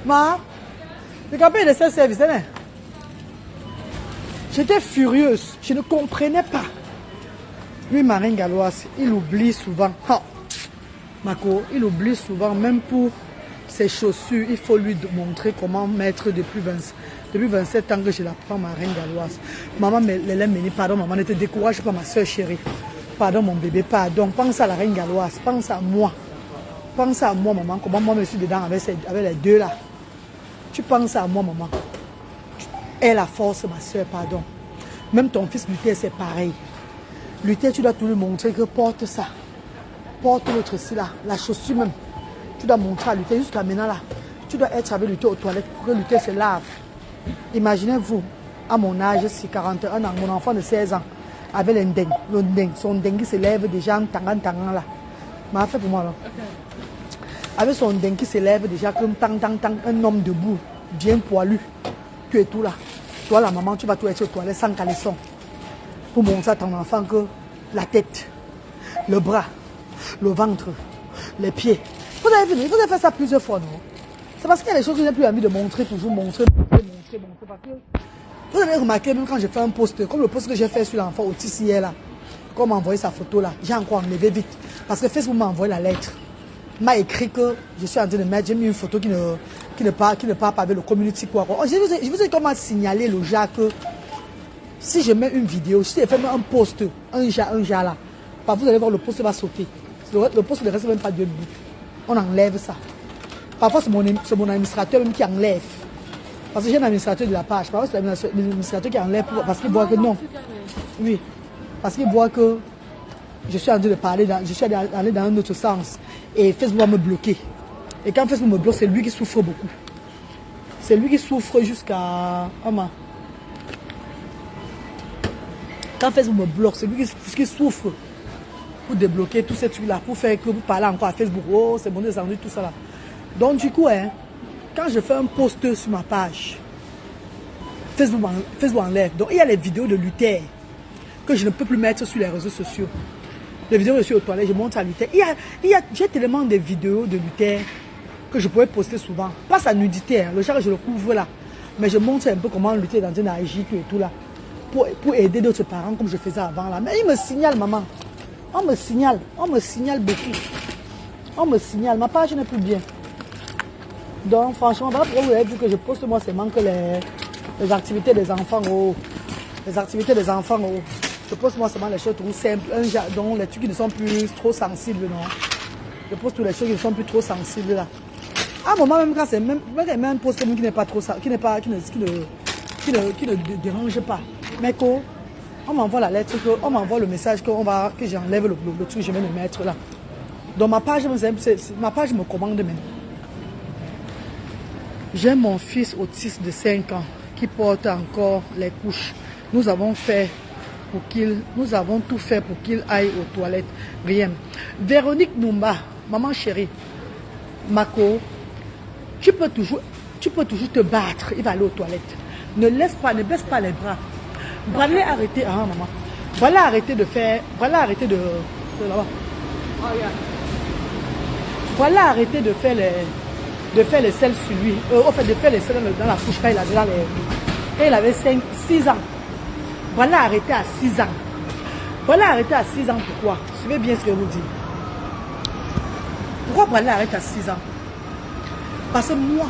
Ma, le campagne de service, hein? J'étais furieuse. Je ne comprenais pas. Lui, Marine Galloise, il oublie souvent. Oh, Marco, il oublie souvent, même pour ses chaussures, il faut lui montrer comment mettre depuis 27 ans que je la prends, Marine Galloise. Maman, pardon, maman, ne te décourage pas, ma soeur chérie. Pardon, mon bébé, pardon. Pense à la reine galloise, pense à moi. Pense à moi, maman. Comment moi, je suis dedans avec les deux là. Tu penses à moi, maman. Aie la force, ma soeur, pardon. Même ton fils Luther, c'est pareil. Luther, tu dois tout lui montrer que porte ça. Porte l'autre ci là, la chaussure même. Tu dois montrer à Luther jusqu'à maintenant là. Tu dois être avec Luther aux toilettes pour que Luther se lave. Imaginez-vous, à mon âge, c'est 41 ans, mon enfant de 16 ans, avec le ndeng, son ndeng qui se lève déjà en tangan là. M'a fait pour moi là. Avec son ndeng qui se lève déjà comme tang, un homme debout, bien poilu. Tu es tout là. Toi la maman, tu vas tout être aux toilettes sans caleçon. Pour montrer à ton enfant que la tête, le bras, le ventre, les pieds. Vous avez fait ça plusieurs fois, non? C'est parce qu'il y a des choses que je n'ai plus envie de montrer, toujours montrer. Parce que vous avez remarqué, même quand je fais un post, comme le post que j'ai fait sur l'enfant autiste hier là, quand on m'a envoyé sa photo là, j'ai encore enlevé vite. Parce que Facebook m'a envoyé la lettre. M'a écrit que je suis en train de mettre, j'ai mis une photo qui ne parle pas avec le community quoi. Oh, je vous ai comment signaler le genre que si je mets une vidéo, si je fais un post, un genre là, vous allez voir le post va sauter. Le post ne reste même pas 2 minutes. On enlève ça. Parfois c'est mon administrateur même qui enlève. Parce que j'ai un administrateur de la page. Parfois c'est l'administrateur qui enlève parce qu'il voit que non. Oui. Parce qu'il voit que je suis en train de parler, je suis allé dans un autre sens. Et Facebook va me bloquer. Et quand Facebook me bloque, c'est lui qui souffre beaucoup. C'est lui qui souffre jusqu'à... Quand Facebook me bloque, c'est lui qui souffre pour débloquer tous ces trucs-là, pour faire que vous parlez encore à Facebook. Oh, c'est bon, descendu, tout ça là. Donc du coup, hein, quand je fais un post sur ma page, Facebook enlève. Donc il y a les vidéos de Luther que je ne peux plus mettre sur les réseaux sociaux. Les vidéos que je suis aux toilettes, je montre à Luther. J'ai tellement de vidéos de Luther que je pourrais poster souvent. Pas sa nudité, hein, le genre je le couvre là. Mais je montre un peu comment Luther est dans une agite et tout là. Pour aider d'autres parents comme je faisais avant là. Mais il me signale, maman. On me signale beaucoup. On me signale, ma page n'est plus bien. Donc franchement, voilà pourquoi vous avez vu que je poste moi seulement que les activités des enfants. Oh. Les activités des enfants. Oh. Je poste moi seulement les choses tout simples, dont les trucs qui ne sont plus trop sensibles, non. Je poste toutes les choses qui ne sont plus trop sensibles là. À un moment même quand c'est même un post qui n'est pas trop qui ne dérange pas. Mais on m'envoie la lettre, on m'envoie le message que j'enlève le truc que je vais me mettre là. Donc ma page me commande même. J'ai mon fils autiste de 5 ans qui porte encore les couches. Nous avons tout fait pour qu'il aille aux toilettes. Rien. Véronique Numba, maman chérie, Mako, tu peux toujours te battre. Il va aller aux toilettes. Ne baisse pas les bras. Voilà arrêter, maman. Voilà arrêter de faire. Voilà arrêter de là-bas. Oh, yeah. Voilà arrêter de faire les selles sur lui. En fait, de faire les selles dans la couche quand il avait 6 ans. Voilà arrêter à 6 ans. Voilà arrêter à 6 ans. Pourquoi? Suivez bien ce que je vous dis. Pourquoi voilà arrêter à 6 ans? Parce que moi,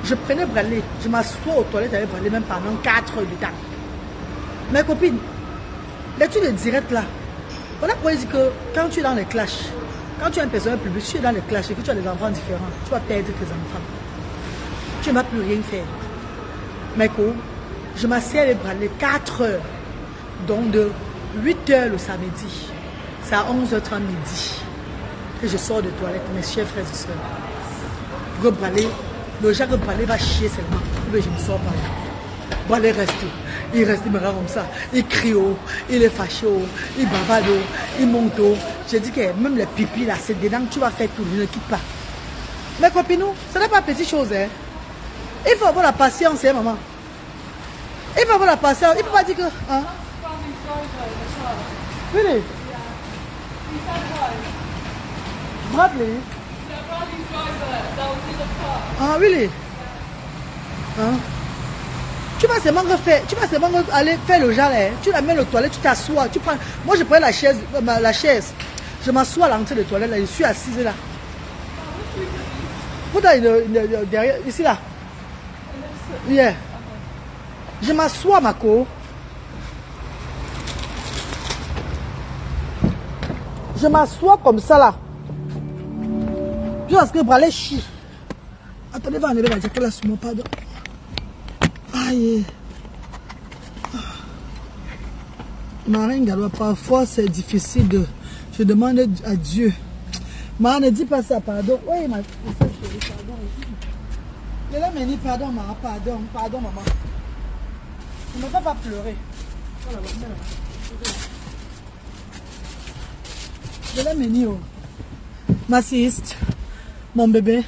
je prenais Bralé, je m'assois aux toilettes avec Bralé même pendant 4 heures de temps. Mes copines, l'étude directe là, voilà pourquoi je dis que quand tu es dans les clashs, quand tu es un personnel public, tu es dans les clashs et que tu as des enfants différents, tu vas perdre tes enfants. Tu ne vas plus rien faire. Mais je m'assieds avec Bralé 4 heures, donc de 8 heures le samedi, c'est à 11h30 midi que je sors de toilette, mes chers frères et sœurs. Pour que Bralé, le genre que Bralé va chier seulement, mais je me sors par là. Bralé reste. Il reste, il me rend comme ça. Il crie, il est fâché, il bavade, il monte. J'ai dit que même les pipis là, c'est dedans que tu vas faire tout, ne quitte pas. Mes copines, ce n'est pas petite chose. Hein. Il faut avoir la patience, hein, maman. Il faut avoir la patience. Il ne peut pas dire que. Hein? Really? Bradley? Ah, really? Hein? Tu vas seulement aller faire le genre, hein. Tu l'amènes aux toilettes, tu t'assois, tu prends. Moi je prends la chaise, je m'assois à l'entrée de toilette, là, je suis assise là. Vous derrière, ici là. Yeah. Je m'assois, Mako. Je m'assois comme ça là. Jusqu'à ce que Bralé chie. Attendez, va enlever la jaquette là sur mon pardon. Aïe. Marine Gallois, parfois c'est difficile de... Je demande à Dieu. Maman, ne dis pas ça, pardon. Oui, ma chérie, pardon. Je l'ai mené, pardon, maman, pardon, maman. Ne me fais pas pleurer. Oh là là, je l'ai mené, oh. Ma siste, mon bébé.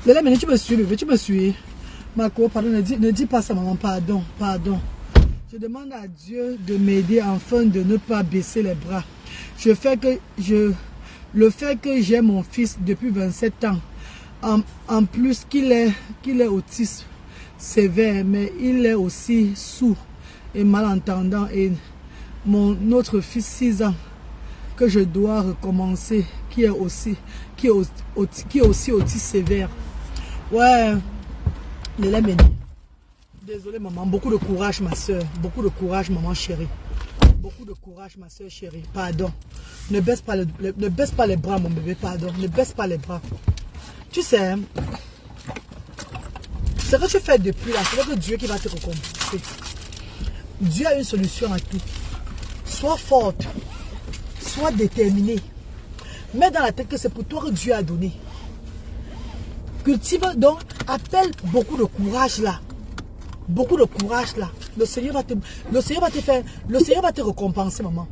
Je l'ai mené, tu me suis, bébé, tu me suis. Marco, pardon, ne dis pas ça, maman, pardon. Je demande à Dieu de m'aider afin de ne pas baisser les bras. Le fait que j'ai mon fils depuis 27 ans, en plus qu'il est autiste sévère, mais il est aussi sourd et malentendant, et mon autre fils 6 ans que je dois recommencer, qui est aussi autiste sévère. Ouais, je l'ai mené. Désolée maman, beaucoup de courage ma soeur, beaucoup de courage maman chérie. Beaucoup de courage ma soeur chérie, pardon. Ne baisse pas les bras mon bébé, pardon. Ne baisse pas les bras. Tu sais, ce que tu fais depuis là, c'est que Dieu qui va te récompenser. Dieu a une solution à tout. Sois forte, sois déterminée. Mets dans la tête que c'est pour toi que Dieu a donné. Cultive donc, appelle beaucoup de courage là. Beaucoup de courage là. Le Seigneur va te récompenser, maman.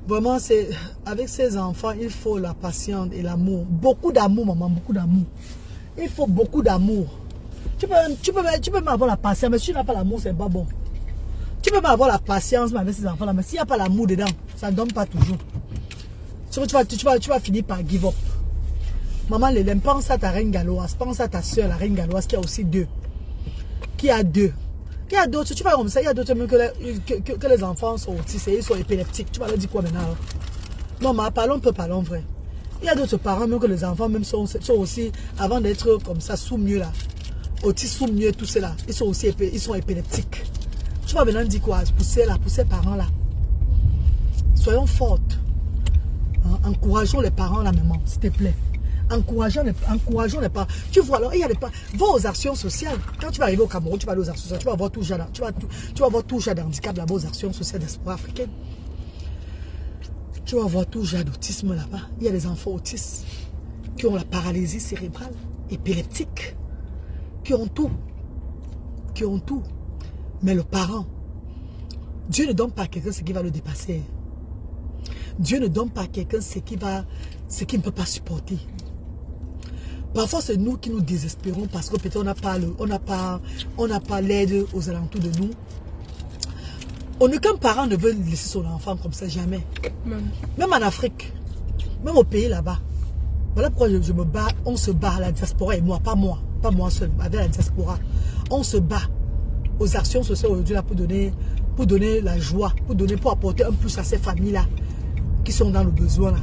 Vraiment, c'est avec ses enfants, il faut la patience et l'amour. Beaucoup d'amour, maman, beaucoup d'amour. Il faut beaucoup d'amour. Tu peux même avoir la patience, mais si tu n'as pas l'amour, c'est pas bon. Tu peux même avoir la patience avec ces enfants là, mais s'il n'y a pas l'amour dedans, ça ne donne pas toujours. Tu vas finir par give up. Maman, pense à ta reine galloise, pense à ta soeur, la reine galloise, qui a aussi deux. Qui a deux. Il y a d'autres, tu vas comme ça, il y a d'autres même que les enfants sont autistes, ils sont épileptiques. Tu vas leur dire quoi maintenant? Non, mais parlons vrai. Il y a d'autres parents, même que les enfants même sont aussi, avant d'être comme ça, sous mieux là, autistes sous mieux, tout cela, ils sont aussi épileptiques. Tu vas maintenant dire quoi pour ces parents là? Soyons fortes. Encourageons les parents là, maman, s'il te plaît. Encourageons les parents. Tu vois, alors, il y a les parents. Va aux actions sociales. Quand tu vas arriver au Cameroun, tu vas aller aux actions sociales. Tu vas voir tout genre d'handicap là-bas aux actions sociales d'espoir africaine. Tu vas voir tout genre d'autisme là-bas. Il y a des enfants autistes qui ont la paralysie cérébrale, épileptique, qui ont tout. Mais le parent, Dieu ne donne pas à quelqu'un ce qui va le dépasser. Dieu ne donne pas à quelqu'un ce qu'il ne peut pas supporter. Parfois, c'est nous qui nous désespérons parce que peut-être on n'a pas l'aide aux alentours de nous. Aucun parent ne veut laisser son enfant comme ça, jamais. Même en Afrique, même au pays là-bas. Voilà pourquoi je me bats, on se bat, la diaspora et moi, pas moi seul, avec la diaspora. On se bat aux actions sociales aujourd'hui là pour donner la joie, pour apporter un plus à ces familles-là qui sont dans le besoin là.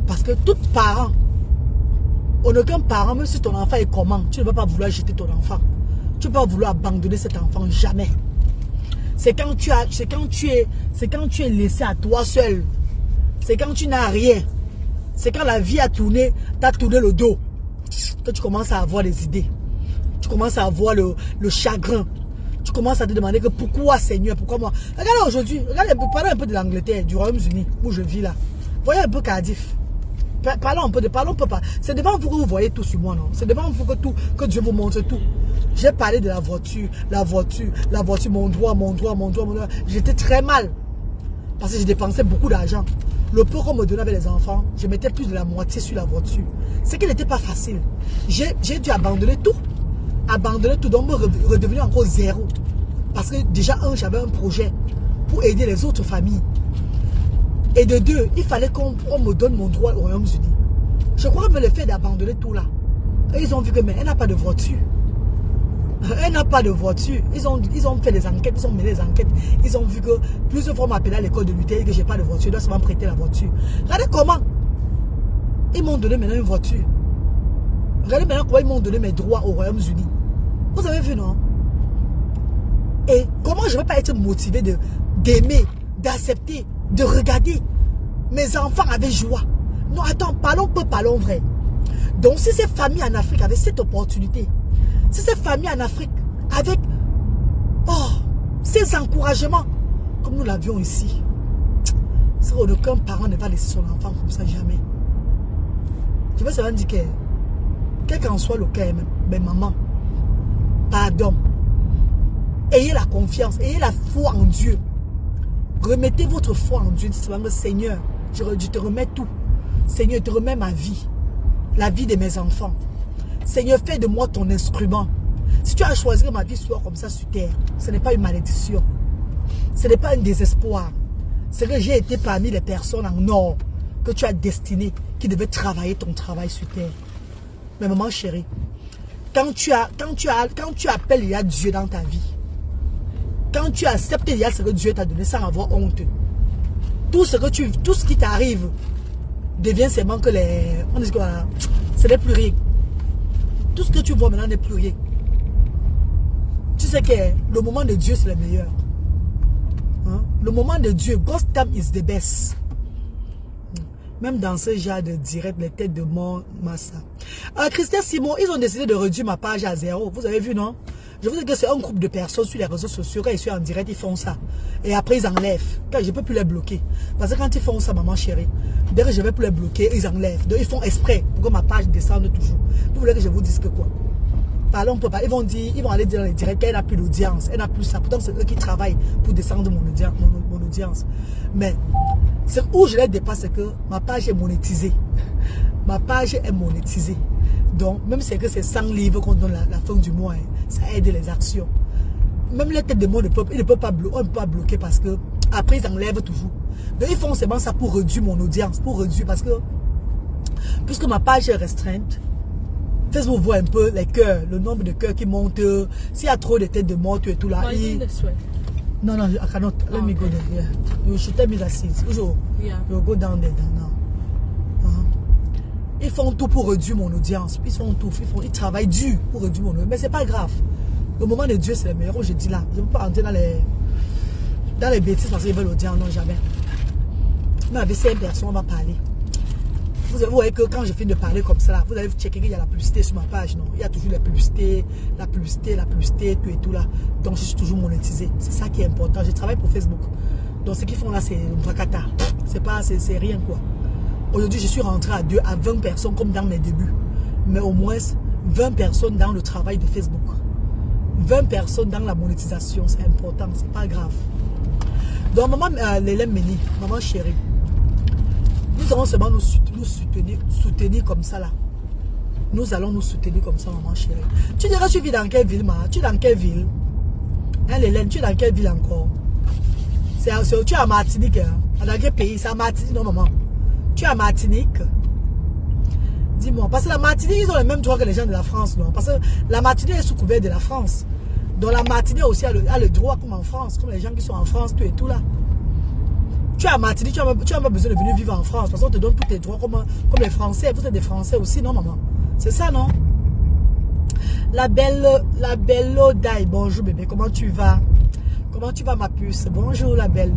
Parce que tout parent, aucun parent, même si ton enfant est comment, tu ne vas pas vouloir jeter ton enfant. Tu ne vas pas vouloir abandonner cet enfant, jamais. C'est quand tu es laissé à toi seul. C'est quand tu n'as rien. C'est quand la vie t'a tourné le dos. Que tu commences à avoir des idées. Tu commences à avoir le chagrin. Tu commences à te demander que pourquoi Seigneur, pourquoi moi. Regarde aujourd'hui, parlons un peu de l'Angleterre, du Royaume-Uni, où je vis là. Voyez un peu Cardiff. Parlons un peu. C'est devant vous que vous voyez tout sur moi, non? C'est devant vous que Dieu vous montre tout. J'ai parlé de la voiture, mon droit. J'étais très mal. Parce que j'ai dépensé beaucoup d'argent. Le peu qu'on me donnait avec les enfants, je mettais plus de la moitié sur la voiture. Ce qui n'était pas facile. J'ai dû abandonner tout. Donc me redevenir encore zéro. Parce que déjà, j'avais un projet pour aider les autres familles. Et de deux, il fallait qu'on me donne mon droit au Royaume-Uni. Je crois que le fait d'abandonner tout là, et ils ont vu que mais elle n'a pas de voiture. Elle n'a pas de voiture. Ils ont fait des enquêtes, ils ont mené des enquêtes. Ils ont vu que plusieurs fois m'appeler à l'école de l'UTL que j'ai pas de voiture. Ils doivent seulement prêter la voiture. Regardez comment ils m'ont donné maintenant une voiture. Regardez maintenant comment ils m'ont donné mes droits au Royaume-Uni. Vous avez vu, non? Et comment je ne vais pas être motivé d'aimer, d'accepter, de regarder mes enfants avec joie? Non, attends, parlons vrai. Donc, si ces familles en Afrique avaient cette opportunité, si ces familles en Afrique avec ces encouragements, comme nous l'avions ici. C'est qu'aucun parent ne va laisser son enfant comme ça, jamais. Je vais seulement dire que, quel qu'en soit le cas, mais maman, pardon. Ayez la confiance, ayez la foi en Dieu. Remettez votre foi en Dieu. Dites, Seigneur, je te remets tout. Seigneur, je te remets ma vie, la vie de mes enfants. Seigneur, fais de moi ton instrument. Si tu as choisi que ma vie soit comme ça sur terre, ce n'est pas une malédiction. Ce n'est pas un désespoir. C'est que j'ai été parmi les personnes en or que tu as destinées, qui devaient travailler ton travail sur terre. Mais maman chérie, quand tu appelles, il y a Dieu dans ta vie. Quand tu acceptes, il y a ce que Dieu t'a donné sans avoir honte. Tout ce qui t'arrive devient seulement que on dit quoi, ce n'est plus rien. Tout ce que tu vois maintenant n'est plus rien. Tu sais que le moment de Dieu, c'est le meilleur. Hein? Le moment de Dieu, God's time is the best. Même dans ce genre de direct, les têtes de mon massa. Christian Simon, ils ont décidé de réduire ma page à 0. Vous avez vu, non? Je vous dis que c'est un groupe de personnes sur les réseaux sociaux. Quand ils sont en direct, ils font ça. Et après, ils enlèvent. Quand je ne peux plus les bloquer. Parce que quand ils font ça, maman chérie, dès que je ne vais plus les bloquer, ils enlèvent. Donc, ils font exprès pour que ma page descende toujours. Vous voulez que je vous dise que quoi? Parlons, on peut pas. Ils vont aller dire dans les directs qu'elle n'a plus d'audience. Elle n'a plus ça. Pourtant, c'est eux qui travaillent pour descendre mon audience. Mais, c'est où je les dépasse, c'est que ma page est monétisée. Ma page est monétisée. Donc, même si c'est 100 livres qu'on donne la fin du mois, hein, ça aide les actions. Même les têtes de monde, on ne peut pas bloquer parce que après ils enlèvent toujours. Donc, ils font seulement ça pour réduire mon audience, pour réduire parce que puisque ma page est restreinte, Facebook voit un peu les cœurs, le nombre de cœurs qui montent. S'il y a trop de têtes de mort et tout là. No, I cannot. Let me go there. Yeah. You should tell me that since. You go down there now. Ils font tout pour réduire mon audience. Ils font tout. Ils travaillent dur pour réduire mon audience. Mais c'est pas grave. Le moment de Dieu, c'est le meilleur. Je dis là. Je ne peux pas entrer dans les bêtises parce qu'ils veulent l'audience. Non, jamais. Mais avec 5 personnes, on va parler. Vous voyez que quand je finis de parler comme ça, là, vous allez checker qu'il y a la publicité sur ma page. Non, il y a toujours la publicité, tout et tout là. Donc, je suis toujours monétisé. C'est ça qui est important. Je travaille pour Facebook. Donc, ce qu'ils font là, c'est une vacata. C'est rien quoi. Aujourd'hui, je suis rentré à 20 personnes comme dans mes débuts. Mais au moins 20 personnes dans le travail de Facebook. 20 personnes dans la monétisation. C'est important, c'est pas grave. Donc, maman Lélène Méni, maman chérie, nous allons seulement nous soutenir comme ça là. Nous allons nous soutenir comme ça, maman chérie. Tu diras, tu vis dans quelle ville, ma? Tu es dans quelle ville? Hein, Lélène, tu es dans quelle ville encore? Tu es à Martinique, hein? Dans quel pays? C'est à Martinique, non, maman? Tu es à Martinique? Dis-moi, parce que la Martinique, ils ont les mêmes droits que les gens de la France, non? Parce que la Martinique est sous couvert de la France. Donc la Martinique aussi a le droit comme en France, comme les gens qui sont en France, tout et tout là. Tu es à Martinique, tu n'as pas besoin de venir vivre en France, parce qu'on te donne tous tes droits comme les Français. Vous êtes des Français aussi, non, maman? C'est ça, non? La belle Odaï, bonjour bébé, comment tu vas? Comment tu vas ma puce? Bonjour la belle.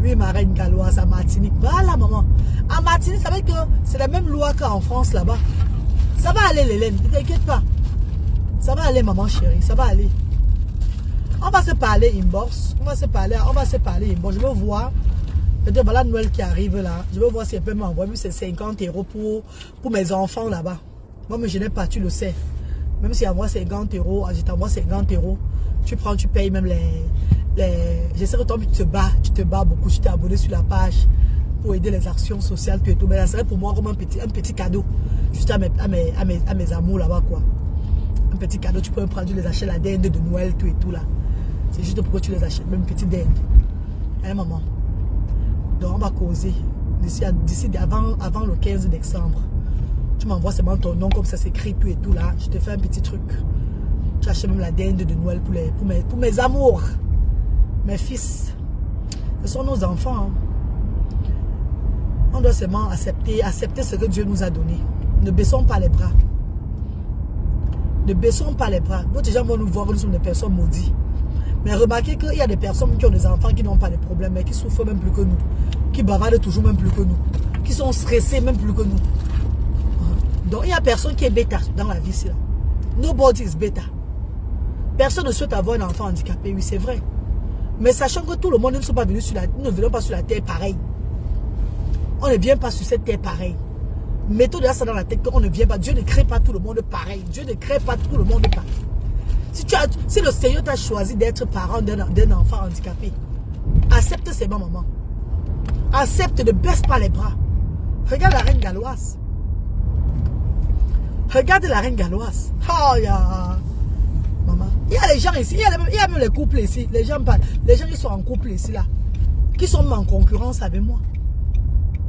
Oui, ma reine galloise à Martinique. Voilà, maman. À Martinique, ça veut dire que c'est la même loi qu'en France là-bas. Ça va aller, Lélène, ne t'inquiète pas. Ça va aller, maman chérie, ça va aller. On va se parler inbox. On va se parler inbox. Je veux voir. Peut-être voilà Noël qui arrive là. Je veux voir si elle peut m'envoyer. C'est 50 € pour mes enfants là-bas. Moi, mais je n'ai pas, tu le sais. Même si envoie 50 €, je t'envoie 50 €. Tu prends, tu payes même je sais que toi, tu te bats beaucoup. Tu t'es abonné sur la page pour aider les actions sociales, tout et tout. Mais ça serait pour moi comme un petit cadeau. Juste à mes amours là-bas, quoi. Un petit cadeau, tu peux me prendre, tu les achètes la dinde de Noël, tout et tout là. C'est juste pour que tu les achètes, même une petite dinde. Hein, maman? Donc, on va causer d'ici avant le 15 décembre. Tu m'envoies seulement ton nom, comme ça s'écrit, tout et tout là. Je te fais un petit truc. Tu achètes même la dinde de Noël pour mes amours. Mes fils. Ce sont nos enfants. Hein. On doit seulement accepter ce que Dieu nous a donné. Ne baissons pas les bras. Ne baissons pas les bras. D'autres gens vont nous voir, nous sommes des personnes maudites. Mais remarquez qu'il y a des personnes qui ont des enfants qui n'ont pas de problème, mais qui souffrent même plus que nous. Qui bavardent toujours même plus que nous. Qui sont stressés même plus que nous. Donc il y a personne qui est bêta dans la vie. Là. Nobody is bêta. Personne ne souhaite avoir un enfant handicapé, oui c'est vrai. Mais sachant que tout le monde ne sont pas venus sur la terre, nous ne venons pas sur la terre pareil. On ne vient pas sur cette terre pareil. Mettons déjà ça dans la tête qu'on ne vient pas. Dieu ne crée pas tout le monde pareil. Dieu ne crée pas tout le monde pareil. Si le Seigneur t'a choisi d'être parent d'un enfant handicapé, accepte ses bons moments. Accepte, ne baisse pas les bras. Regarde la reine galloise. Regarde la reine galloise. Oh, maman. Il y a les gens ici, il y a même les couples ici. Les gens qui sont en couple ici, là, qui sont en concurrence avec moi.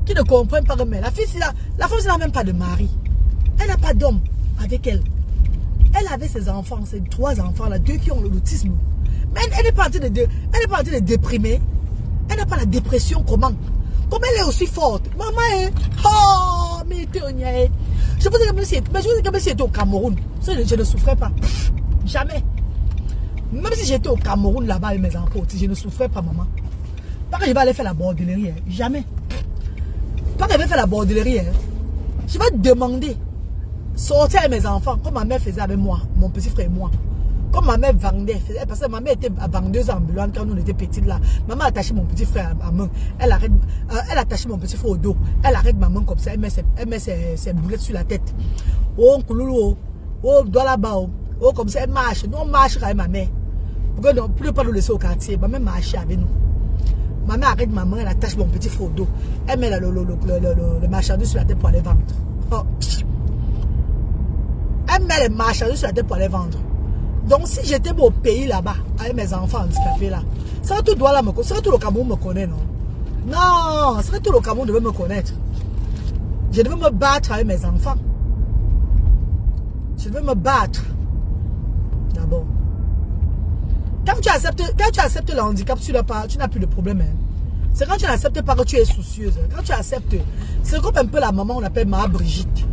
Qui ne comprennent pas que mais la fille, la femme, n'a même pas de mari. Elle n'a pas d'homme avec elle. Elle avait ses enfants, ses 3 enfants, là, 2 qui ont l'autisme. Mais elle n'est pas en train de déprimer. Elle n'a pas la dépression, comment? Comme elle est aussi forte. Maman est... Oh, mais je vous dis comme si j'étais au Cameroun. Je ne souffrais pas. Jamais. Même si j'étais au Cameroun là-bas avec mes enfants, je ne souffrais pas, maman. Pas que je vais aller faire la bordellerie. Jamais. Pas que je vais faire la bordellerie. Je vais demander. Sortir avec mes enfants, comme ma mère faisait avec moi, mon petit frère et moi. Comme ma mère vendait, parce que ma mère était vendeuse ambulante quand nous étions petites là. Maman attachait mon petit frère à main. Elle attachait mon petit frère au dos. Elle arrête ma main comme ça. Elle met ses boulettes sur la tête. Oh, couloulou. Oh, doigt là-bas. Oh, comme ça, elle marche. Nous, on marche avec ma mère. Pour ne pas nous laisser au quartier. Ma mère marchait avec nous. Ma mère arrête ma main, elle attache mon petit frère au dos. Elle met le marchandise sur la tête pour aller vendre. Oh. Elle met les marchandises sur la tête pour aller vendre. Donc si j'étais au pays là-bas, avec mes enfants handicapés là, ça serait tout le Cameroun me connaît, non? Non, ça serait tout le Cameroun devait me connaître. Je devais me battre avec mes enfants. Je devais me battre. D'abord. Quand tu acceptes le handicap, tu n'as plus de problème. Hein. C'est quand tu n'acceptes pas que tu es soucieuse. Quand tu acceptes, c'est comme un peu la maman, on appelle Ma Brigitte.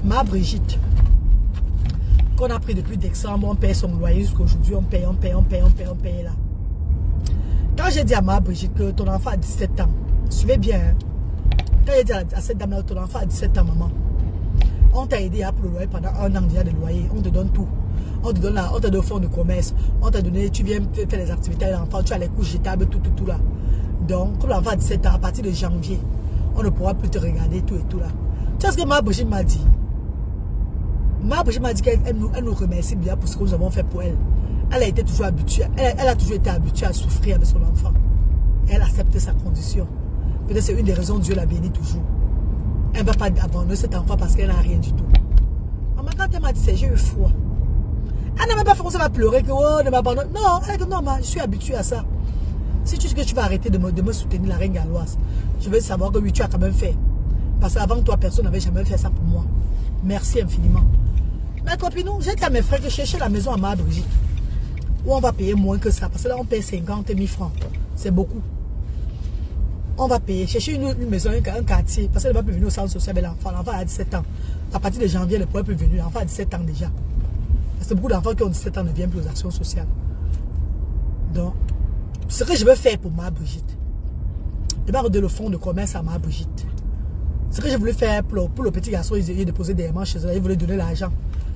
Ma Brigitte. Qu'on a pris depuis décembre, on paye son loyer jusqu'à aujourd'hui, on paye là. Quand j'ai dit à Ma Brigitte que ton enfant a 17 ans, suivez bien, hein? Quand j'ai dit à cette dame-là, ton enfant a 17 ans, maman, on t'a aidé à pour le loyer pendant 1 an déjà de loyer, on te donne tout. On te donne le fonds de commerce, on t'a donné, tu viens faire les activités à l'enfant, tu as les couches jetables, tout là. Donc, comme l'enfant a 17 ans, à partir de janvier, on ne pourra plus te regarder, tout et tout là. Tu sais ce que Ma Brigitte m'a dit? Ma Brigitte m'a dit qu'elle nous remercie bien pour ce que nous avons fait pour elle. Elle a toujours été habituée à souffrir avec son enfant. Elle accepte sa condition. Peut-être c'est une des raisons que Dieu la bénit toujours. Elle ne va pas abandonner cet enfant parce qu'elle n'a rien du tout. Maman, quand elle m'a dit ça, j'ai eu froid. Elle n'a même pas commencé à pleurer que oh, ne m'abandonne. Non, elle a dit non, je suis habituée à ça. Si tu sais que tu vas arrêter de me soutenir, la reine galloise, je veux savoir que oui, tu as quand même fait. Parce qu'avant toi, personne n'avait jamais fait ça pour moi. Merci infiniment. Mais copine, j'ai dit à mes frères que chercher la maison à Ma Brigitte. Où on va payer moins que ça. Parce que là, on paye 50 000 francs. C'est beaucoup. On va payer. Chercher une maison, un quartier. Parce qu'elle ne va plus venir au centre social avec l'enfant. L'enfant a 17 ans. À partir de janvier, elle ne pourrait plus venir. L'enfant a 17 ans déjà. Parce que beaucoup d'enfants qui ont 17 ans ne viennent plus aux actions sociales. Donc, ce que je veux faire pour Ma Brigitte, je vais redonner le fonds de commerce à Ma Brigitte. Ce que je voulais faire pour le petit garçon, il a déposé des manches chez eux. Il voulait donner l'argent.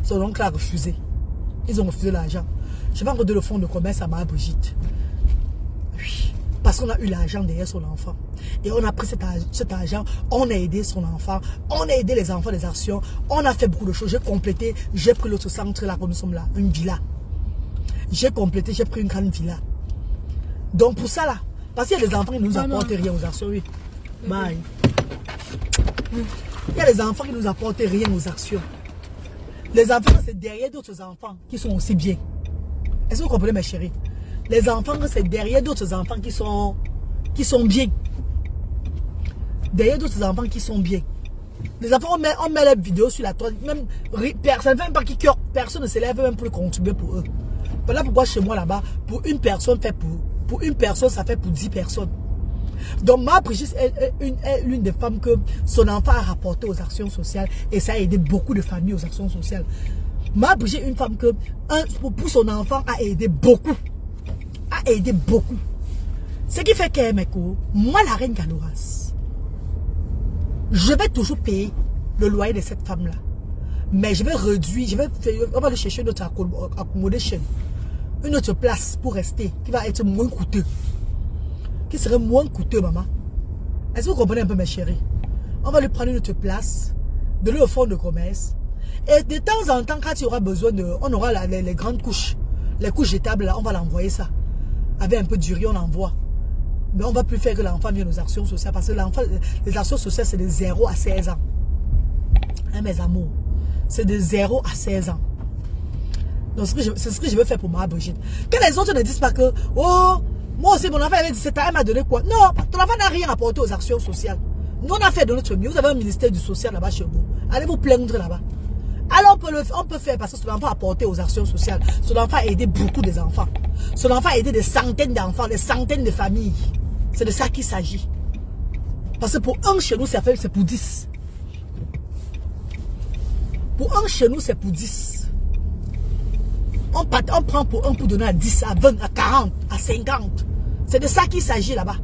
Son oncle a refusé. Ils ont refusé l'argent. Je vais redonner le fonds de commerce à Ma Brigitte. Oui. Parce qu'on a eu l'argent derrière son enfant. Et on a pris cet argent, on a aidé son enfant, on a aidé les enfants des actions, on a fait beaucoup de choses. J'ai complété, j'ai pris l'autre centre là, comme nous sommes là, une villa. J'ai complété, j'ai pris une grande villa. Donc pour ça là, parce qu'il y a des enfants qui ne nous apportent rien aux actions, oui. Bye. Il y a des enfants qui ne nous apportent rien aux actions. Les enfants, c'est derrière d'autres enfants qui sont aussi bien. Est-ce que vous comprenez mes chéris? Les enfants, c'est derrière d'autres enfants qui sont bien. Derrière d'autres enfants qui sont bien. Les enfants, on met les vidéos sur la toile. Même personne ne se lève même pour contribuer pour eux. Voilà pourquoi chez moi là-bas, pour une personne, ça fait pour 10 personnes. Donc Ma Brigitte est l'une des femmes que son enfant a rapporté aux actions sociales et ça a aidé beaucoup de familles aux actions sociales. Ma Brigitte est une femme que pour son enfant a aidé beaucoup. A aidé beaucoup. Ce qui fait que moi la reine galloise, je vais toujours payer le loyer de cette femme là. Mais je vais réduire, on va aller chercher notre accommodation. une autre place pour rester, qui va être moins coûteux. Qui serait moins coûteux, maman. Est-ce que vous comprenez un peu, mes chéris? On va lui prendre une autre place, de le fonds de commerce. Et de temps en temps, quand il y aura besoin de... On aura les grandes couches. Les couches jetables, là, on va l'envoyer ça. Avec un peu du riz, on l'envoie. Mais on ne va plus faire que l'enfant vienne aux actions sociales. Parce que l'enfant, les actions sociales, c'est de 0 à 16 ans. Hein, mes amours? C'est de 0 à 16 ans. Donc, c'est ce que je veux faire pour ma Brigitte. Que les autres ne disent pas que... Oh, moi aussi, mon enfant avait 17 ans, elle m'a donné quoi? Non, ton enfant n'a rien apporté aux actions sociales. Nous, on a fait de notre mieux. Vous avez un ministère du social là-bas chez vous. Allez vous plaindre là-bas. Alors, on peut faire parce que son enfant a apporté aux actions sociales. Son enfant a aidé beaucoup des enfants. Son enfant a aidé des centaines d'enfants, des centaines de familles. C'est de ça qu'il s'agit. Parce que pour un chez nous, c'est pour 10. Pour un chez nous, c'est pour 10. On prend pour un pour donner à 10, à 20, à 40, à 50. C'est de ça qu'il s'agit là-bas.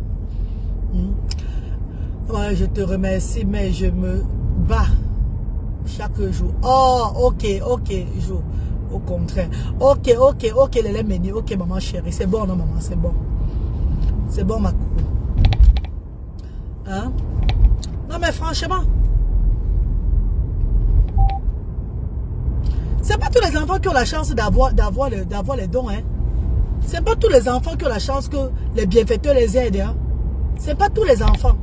Ouais, je te remercie, mais je me bats chaque jour. Oh, ok, jour. Au contraire. Ok, les lait menu. Ok, maman chérie. C'est bon, non, maman, c'est bon. C'est bon, ma coucou. Hein? Non, mais franchement, c'est pas tous les enfants qui ont la chance d'avoir les dons, hein. C'est pas tous les enfants qui ont la chance que les bienfaiteurs les aident, hein. C'est pas tous les enfants.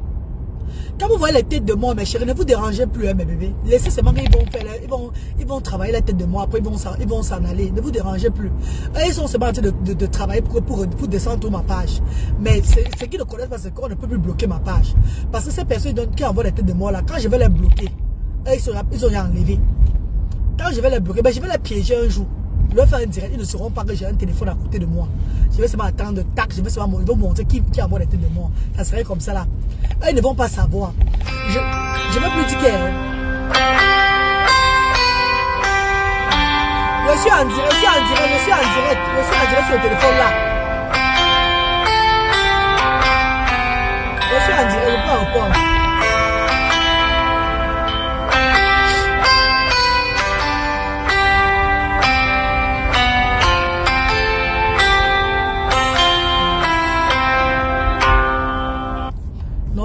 Quand vous voyez les têtes de mort, mes chéris, ne vous dérangez plus, hein, mes bébés. Laissez seulement qu'ils vont faire, ils vont travailler la tête de mort, après ils vont s'en aller. Ne vous dérangez plus. Ils sont seulement en train de travailler pour descendre toute ma page. Mais ce qu'ils ne connaissent pas, c'est qu'on ne peut plus bloquer ma page. Parce que ces personnes qui envoient les têtes de mort là, quand je vais les bloquer, ils ont rien enlevé. Quand je vais les bloquer, ben je vais les piéger un jour. Je vais faire un direct, ils ne sauront pas que j'ai un téléphone à côté de moi. Je vais seulement attendre, tac, je vais seulement montrer qui envoie les têtes de moi. Ça serait comme ça là. Ils ne vont pas savoir. Je vais plus dire que... Je suis en direct sur le téléphone là. Je suis en direct, je peux répondre.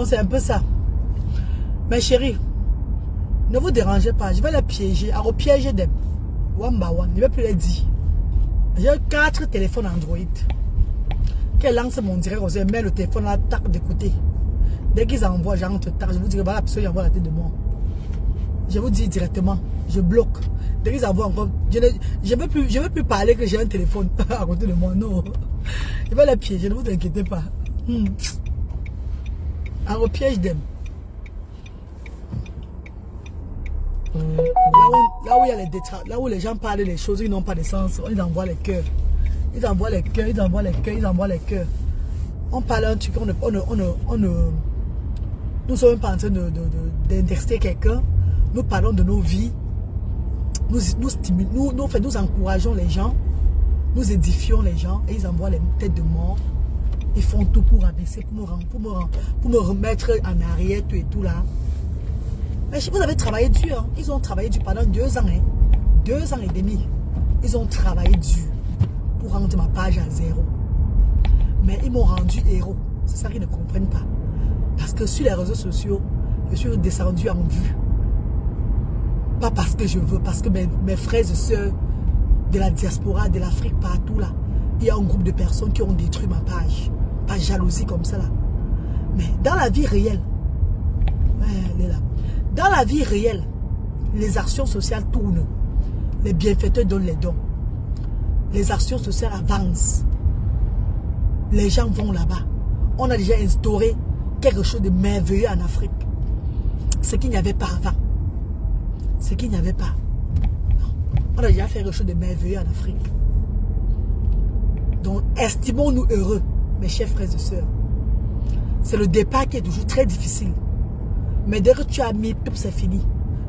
C'est un peu ça. Mes chéris, ne vous dérangez pas. Je vais les piéger. Alors, piéger them. One by one. Je ne vais plus les dire. J'ai 4 téléphones Android. Qu'elle lance mon direct, je mets le téléphone là, tac, de côté. Dès qu'ils envoient, j'entre, tac, je vous dis que voilà, personne envoie la tête de moi. Je vous dis directement, je bloque. Dès qu'ils envoient encore, je ne veux plus parler que j'ai un téléphone à côté de moi. Non. Je vais les piéger, ne vous inquiétez pas. Alors, piège d'eux. Là où il y a les détraits, là où les gens parlent des choses qui n'ont pas de sens, ils envoient les cœurs. Ils envoient les cœurs, ils envoient les cœurs, ils envoient les cœurs. On parle un truc, nous ne sommes pas en train d'interester quelqu'un. Nous parlons de nos vies. Nous encourageons les gens. Nous édifions les gens et ils envoient les têtes de mort. Ils font tout pour abaisser, pour me remettre en arrière, tout et tout là. Mais vous avez travaillé dur. Hein. Ils ont travaillé dur pendant 2 ans. Hein. 2 ans et demi. Ils ont travaillé dur pour rendre ma page à 0. Mais ils m'ont rendu héros. C'est ça qu'ils ne comprennent pas. Parce que sur les réseaux sociaux, je suis descendu en vue. Pas parce que je veux, parce que mes frères et sœurs de la diaspora, de l'Afrique, partout là, il y a un groupe de personnes qui ont détruit ma page. Pas jalousie comme ça là. Mais dans la vie réelle, elle est là. Dans la vie réelle, les actions sociales tournent. Les bienfaiteurs donnent les dons. Les actions sociales avancent. Les gens vont là-bas. On a déjà instauré quelque chose de merveilleux en Afrique. Ce qu'il n'y avait pas avant. Ce qu'il n'y avait pas. Non. On a déjà fait quelque chose de merveilleux en Afrique. Donc, estimons-nous heureux, mes chers frères et sœurs. C'est le départ qui est toujours très difficile. Mais dès que tu as mis tout, c'est fini.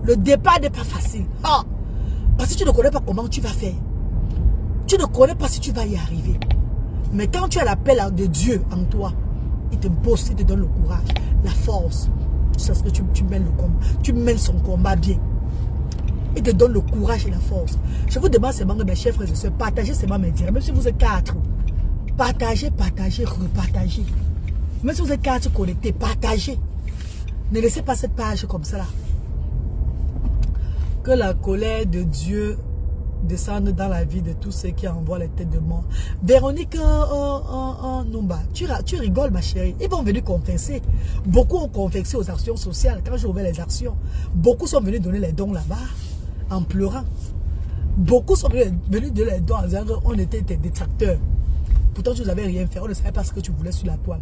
Le départ n'est pas facile. Ah, parce que tu ne connais pas comment tu vas faire. Tu ne connais pas si tu vas y arriver. Mais quand tu as l'appel de Dieu en toi, il te bosse, il te donne le courage, la force. Tu sais que tu mènes le combat. Tu mènes son combat bien. Il te donne le courage et la force. Je vous demande seulement, mes chers frères et sœurs, partagez seulement mes directs. Même si vous êtes 4, partagez, partagez, repartagez. Même si vous êtes 4 connectés, partagez. Ne laissez pas cette page comme ça là. Que la colère de Dieu descende dans la vie de tous ceux qui envoient les têtes de mort. Véronique Numba, tu rigoles ma chérie. Ils vont venir confesser. Beaucoup ont confessé aux actions sociales. Quand j'ai ouvert les actions, beaucoup sont venus donner les dons là-bas en pleurant. Beaucoup sont venus donner les dons en disant qu'on était des détracteurs. Pourtant tu n'avais rien fait. On ne savait pas ce que tu voulais sur la toile.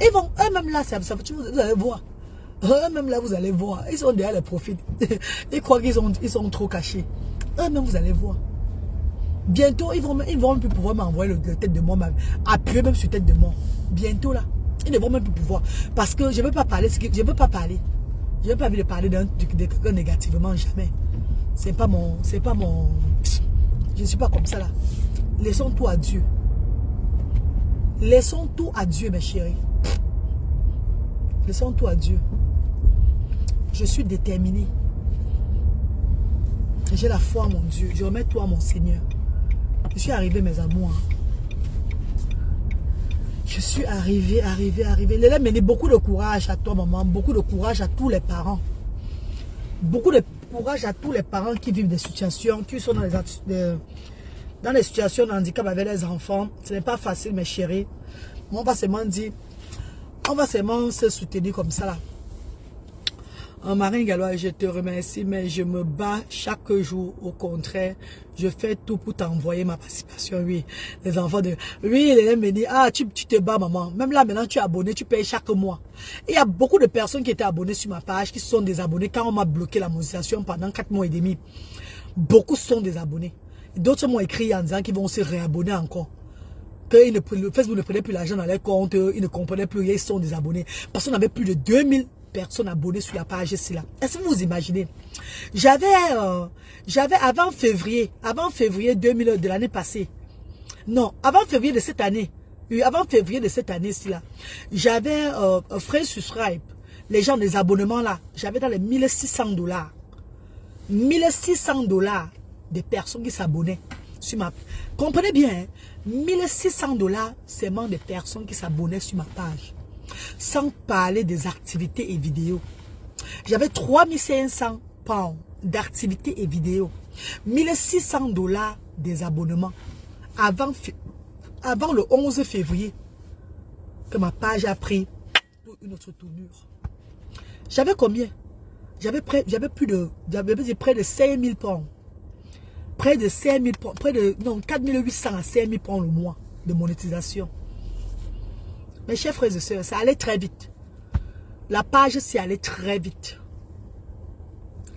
Ils vont, eux-mêmes là, vous allez voir. Eux-mêmes là, vous allez voir. Ils sont derrière les profits. Ils croient qu'ils sont trop cachés. Eux-mêmes, vous allez voir. Bientôt, ils vont même plus pouvoir m'envoyer le tête de mort, appuyer même sur tête de mort. Bientôt là, ils ne vont même plus pouvoir. Parce que je ne veux pas parler. Je ne veux pas parler. Je n'ai pas envie de parler de quelqu'un négativement, jamais. C'est pas mon. Je ne suis pas comme ça là. Laissons tout à Dieu. Laissons tout à Dieu, mes chéris. Laissons tout à Dieu. Je suis déterminé. J'ai la foi en mon Dieu. Je remets tout à mon Seigneur. Je suis arrivé, mes amours. Je suis arrivé. Léla m'a dit beaucoup de courage à toi, maman. Beaucoup de courage à tous les parents. Beaucoup de courage à tous les parents qui vivent des situations, qui sont dans les situations de handicap avec les enfants. Ce n'est pas facile, mes chéris. On va seulement dire, on va seulement se soutenir comme ça là. Marine Gallois, je te remercie, mais je me bats chaque jour. Au contraire, je fais tout pour t'envoyer ma participation. Oui, les enfants de... Oui, les me dit, ah, tu te bats, maman. Même là, maintenant, tu es abonné, tu payes chaque mois. Et il y a beaucoup de personnes qui étaient abonnées sur ma page, qui sont désabonnées quand on m'a bloqué la monétisation pendant 4 mois et demi. Beaucoup sont désabonnés. D'autres m'ont écrit en disant qu'ils vont se réabonner encore. Que le Facebook ne prenait plus l'argent dans les comptes, ils ne comprenaient plus, ils sont désabonnés. Parce qu'on avait plus de 2000 personnes abonnées sur la page ici là. Est-ce que vous imaginez? J'avais avant février 2000 de l'année passée. Non, avant février de cette année. Avant février de cette année ici là. J'avais frais subscribe. Les gens des abonnements là. J'avais dans les $1600. $1600 des personnes qui s'abonnaient sur ma... Comprenez bien, hein? $1600 seulement des personnes qui s'abonnaient sur ma page. Sans parler des activités et vidéos. J'avais 3500 pounds d'activités et vidéos. $1600 des abonnements. Avant le 11 février, que ma page a pris une autre tournure. J'avais combien? J'avais près de 5000 pounds. Près de 5000 pounds. Près de 4800 à 5000 pounds le mois de monétisation. Mes chers frères et sœurs, ça allait très vite. La page s'y allait très vite.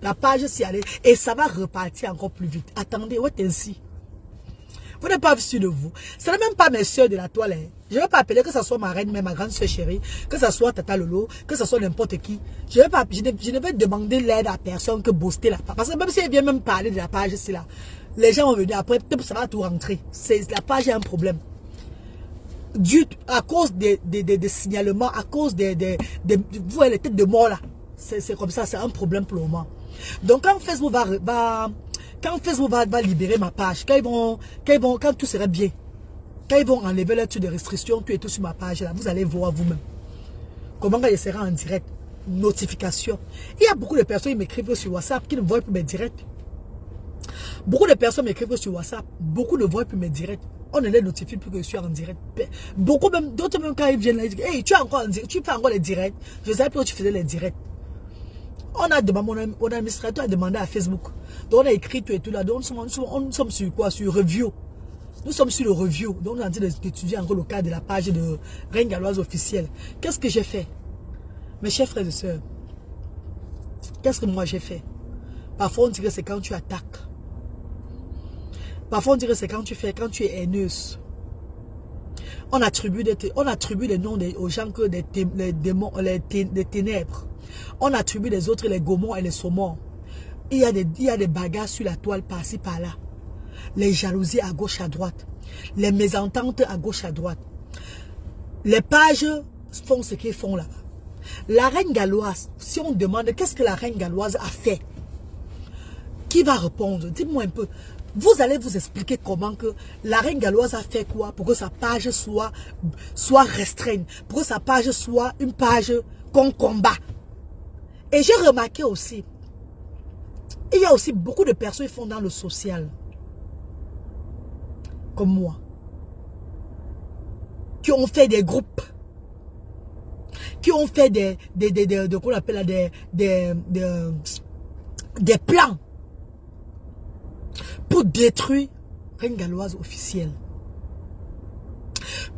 La page s'y allait. Et ça va repartir encore plus vite. Attendez, ouais, ainsi. Vous n'êtes pas sûr de vous. Ce n'est même pas mes soeurs de la toile. Je ne vais pas appeler que ce soit ma reine, mais ma grande soeur chérie, que ce soit Tata Lolo, que ce soit n'importe qui. Je ne vais demander l'aide à personne que booster la page. Parce que même si elle vient même parler de la page ici là, les gens vont venir après, ça va tout rentrer. La page a un problème. À cause des signalements, à cause vous voyez les têtes de mort là, c'est comme ça, c'est un problème pour le moment. Donc quand Facebook va libérer ma page, quand tout sera bien, quand ils vont enlever là dessus des restrictions, tout et tout sur ma page là, vous allez voir vous-même comment il sera en direct, notification. Il y a beaucoup de personnes qui m'écrivent sur WhatsApp qui ne voient plus mes directs. Beaucoup de personnes m'écrivent sur WhatsApp, beaucoup ne voient plus mes directs. On ne les notifie plus que je suis en direct. Beaucoup même, d'autres même quand ils viennent là, ils disent, hey, tu es encore en direct, tu fais encore les directs. Je ne savais plus où tu faisais les directs. On a demandé, mon administrateur a demandé à Facebook. Donc on a écrit tout et tout là. Donc nous sommes sur quoi? Sur review. Nous sommes sur le review. Donc on est en train d'étudier encore le cas de la page de Reine Galloise officielle. Qu'est-ce que j'ai fait? Mes chers frères et sœurs, qu'est-ce que moi j'ai fait? Parfois on dit que c'est quand tu attaques. Parfois on dirait que c'est quand tu es haineuse. On attribue des noms aux gens que des démons, des ténèbres. On attribue les autres les gomons et les saumons. Il y a des bagarres sur la toile par-ci par-là. Les jalousies à gauche à droite. Les mésententes à gauche à droite. Les pages font ce qu'ils font là-bas. La reine galloise, si on demande qu'est-ce que la reine galloise a fait, Qui va répondre? Dites-moi un peu. Vous allez vous expliquer comment que la reine galloise a fait quoi pour que sa page soit restreinte, pour que sa page soit une page qu'on combat. Et j'ai remarqué aussi, il y a aussi beaucoup de personnes qui font dans le social, comme moi, qui ont fait des groupes, qui ont fait qu'on appelle des plans pour détruire Reine Galloise officielle.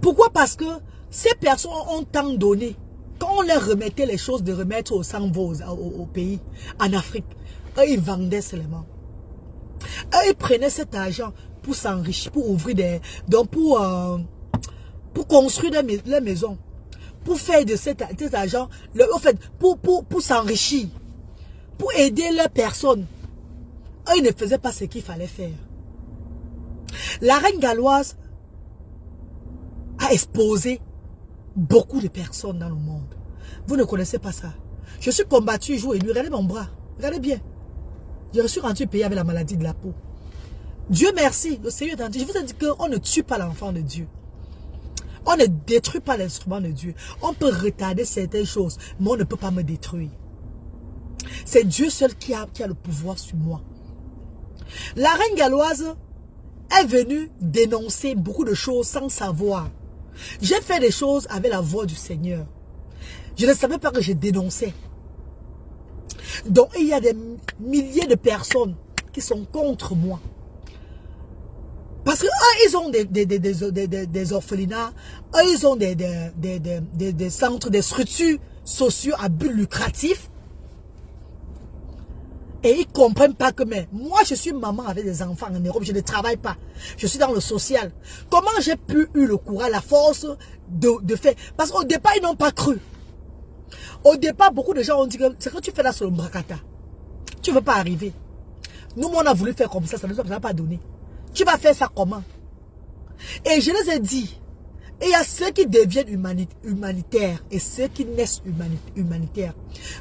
Pourquoi? Parce que ces personnes ont tant donné. Quand on leur remettait les choses de remettre au sang-veau au pays, en Afrique, eux, ils vendaient seulement. Eux, ils prenaient cet argent pour s'enrichir, pour ouvrir des... Donc, pour construire leur maison. Pour faire de cet argent, en fait, pour s'enrichir. Pour aider leurs personnes. Eux, ils ne faisaient pas ce qu'il fallait faire. La reine galloise a exposé beaucoup de personnes dans le monde. Vous ne connaissez pas ça. Je suis combattu jour et nuit. Regardez mon bras. Regardez bien. Je suis rentré pays avec la maladie de la peau. Dieu merci. Le Seigneur est en Dieu. Je vous ai dit qu'on ne tue pas l'enfant de Dieu. On ne détruit pas l'instrument de Dieu. On peut retarder certaines choses, mais on ne peut pas me détruire. C'est Dieu seul qui a le pouvoir sur moi. La reine galloise est venue dénoncer beaucoup de choses sans savoir. J'ai fait des choses avec la voix du Seigneur. Je ne savais pas que je dénonçais. Donc il y a des milliers de personnes qui sont contre moi. Parce que eux, ils ont des orphelinats, eux, ils ont des centres, des structures sociaux à but lucratif. Et ils ne comprennent pas que moi, je suis maman avec des enfants en Europe, je ne travaille pas. Je suis dans le social. Comment j'ai pu eu le courage, la force de faire? Parce qu'au départ, ils n'ont pas cru. Au départ, beaucoup de gens ont dit que ce que tu fais là sur le Mbrakata, tu ne veux pas arriver. Nous, on a voulu faire comme ça ne nous a pas donné. Tu vas faire ça comment? Et je les ai dit, il y a ceux qui deviennent humanitaires et ceux qui naissent humanitaires.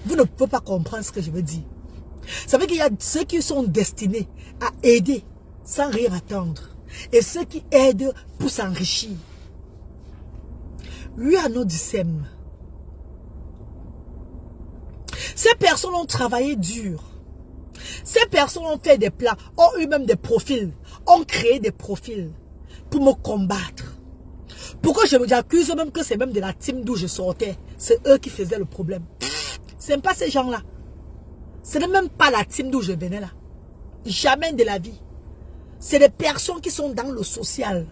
Vous ne pouvez pas comprendre ce que je veux dire. Ça veut dire qu'il y a ceux qui sont destinés à aider sans rien attendre. Et ceux qui aident pour s'enrichir. Lui a nos discèmes. Ces personnes ont travaillé dur. Ces personnes ont fait des plans, ont eu même des profils, ont créé des profils pour me combattre. Pourquoi j'accuse même que c'est même de la team d'où je sortais. C'est eux qui faisaient le problème. Ce n'est pas ces gens-là. Ce n'est même pas la team d'où je venais là. Jamais de la vie. C'est des personnes qui sont dans le social.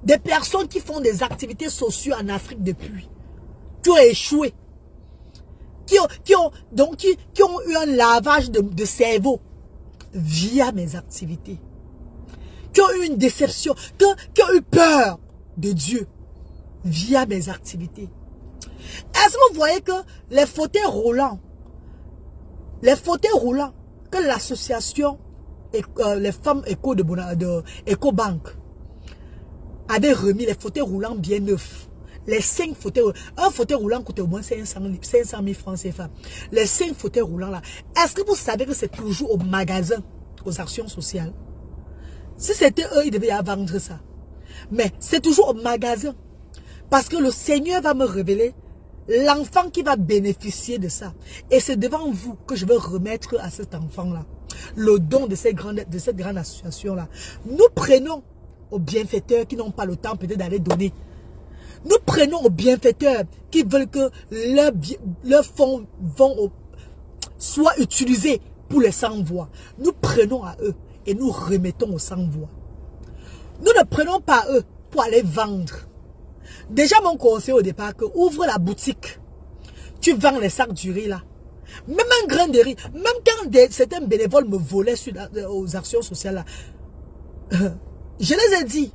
Des personnes qui font des activités sociales en Afrique depuis. Qui ont échoué. Qui ont eu un lavage de cerveau via mes activités. Qui ont eu une déception. Qui ont eu peur de Dieu via mes activités. Est-ce que vous voyez que les fauteuils roulants que l'association les femmes EcoBank avaient remis, les fauteuils roulants bien neufs. Les 5 fauteuils, un fauteuil roulant coûte au moins 500 000 francs CFA. Les 5 fauteuils roulants là, est-ce que vous savez que c'est toujours au magasin, aux actions sociales? Si c'était eux, ils devaient vendre ça. Mais c'est toujours au magasin. Parce que le Seigneur va me révéler l'enfant qui va bénéficier de ça. Et c'est devant vous que je veux remettre à cet enfant-là le don de cette grande association-là. Nous prenons aux bienfaiteurs qui n'ont pas le temps peut-être d'aller donner. Nous prenons aux bienfaiteurs qui veulent que leurs fonds soient utilisés pour les sans-voix. Nous prenons à eux et nous remettons aux sans-voix. Nous ne prenons pas à eux pour aller vendre. Déjà, mon conseil au départ, que ouvre la boutique. Tu vends les sacs du riz là. Même un grain de riz. Même quand certains bénévoles me volaient aux actions sociales là. Je les ai dit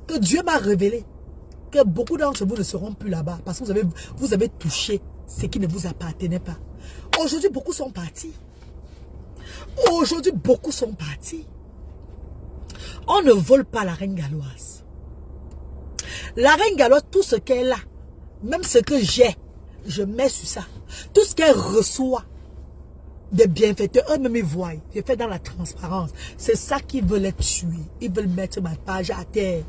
que Dieu m'a révélé que beaucoup d'entre vous ne seront plus là-bas parce que vous avez touché ce qui ne vous appartenait pas. Aujourd'hui, beaucoup sont partis. Aujourd'hui, beaucoup sont partis. On ne vole pas la reine galloise. La reine galloise, tout ce qu'elle a, même ce que j'ai, je mets sur ça. Tout ce qu'elle reçoit, des bienfaiteurs, eux-mêmes ils voient. Je fais dans la transparence. C'est ça qu'ils veulent tuer. Ils veulent mettre ma page à terre.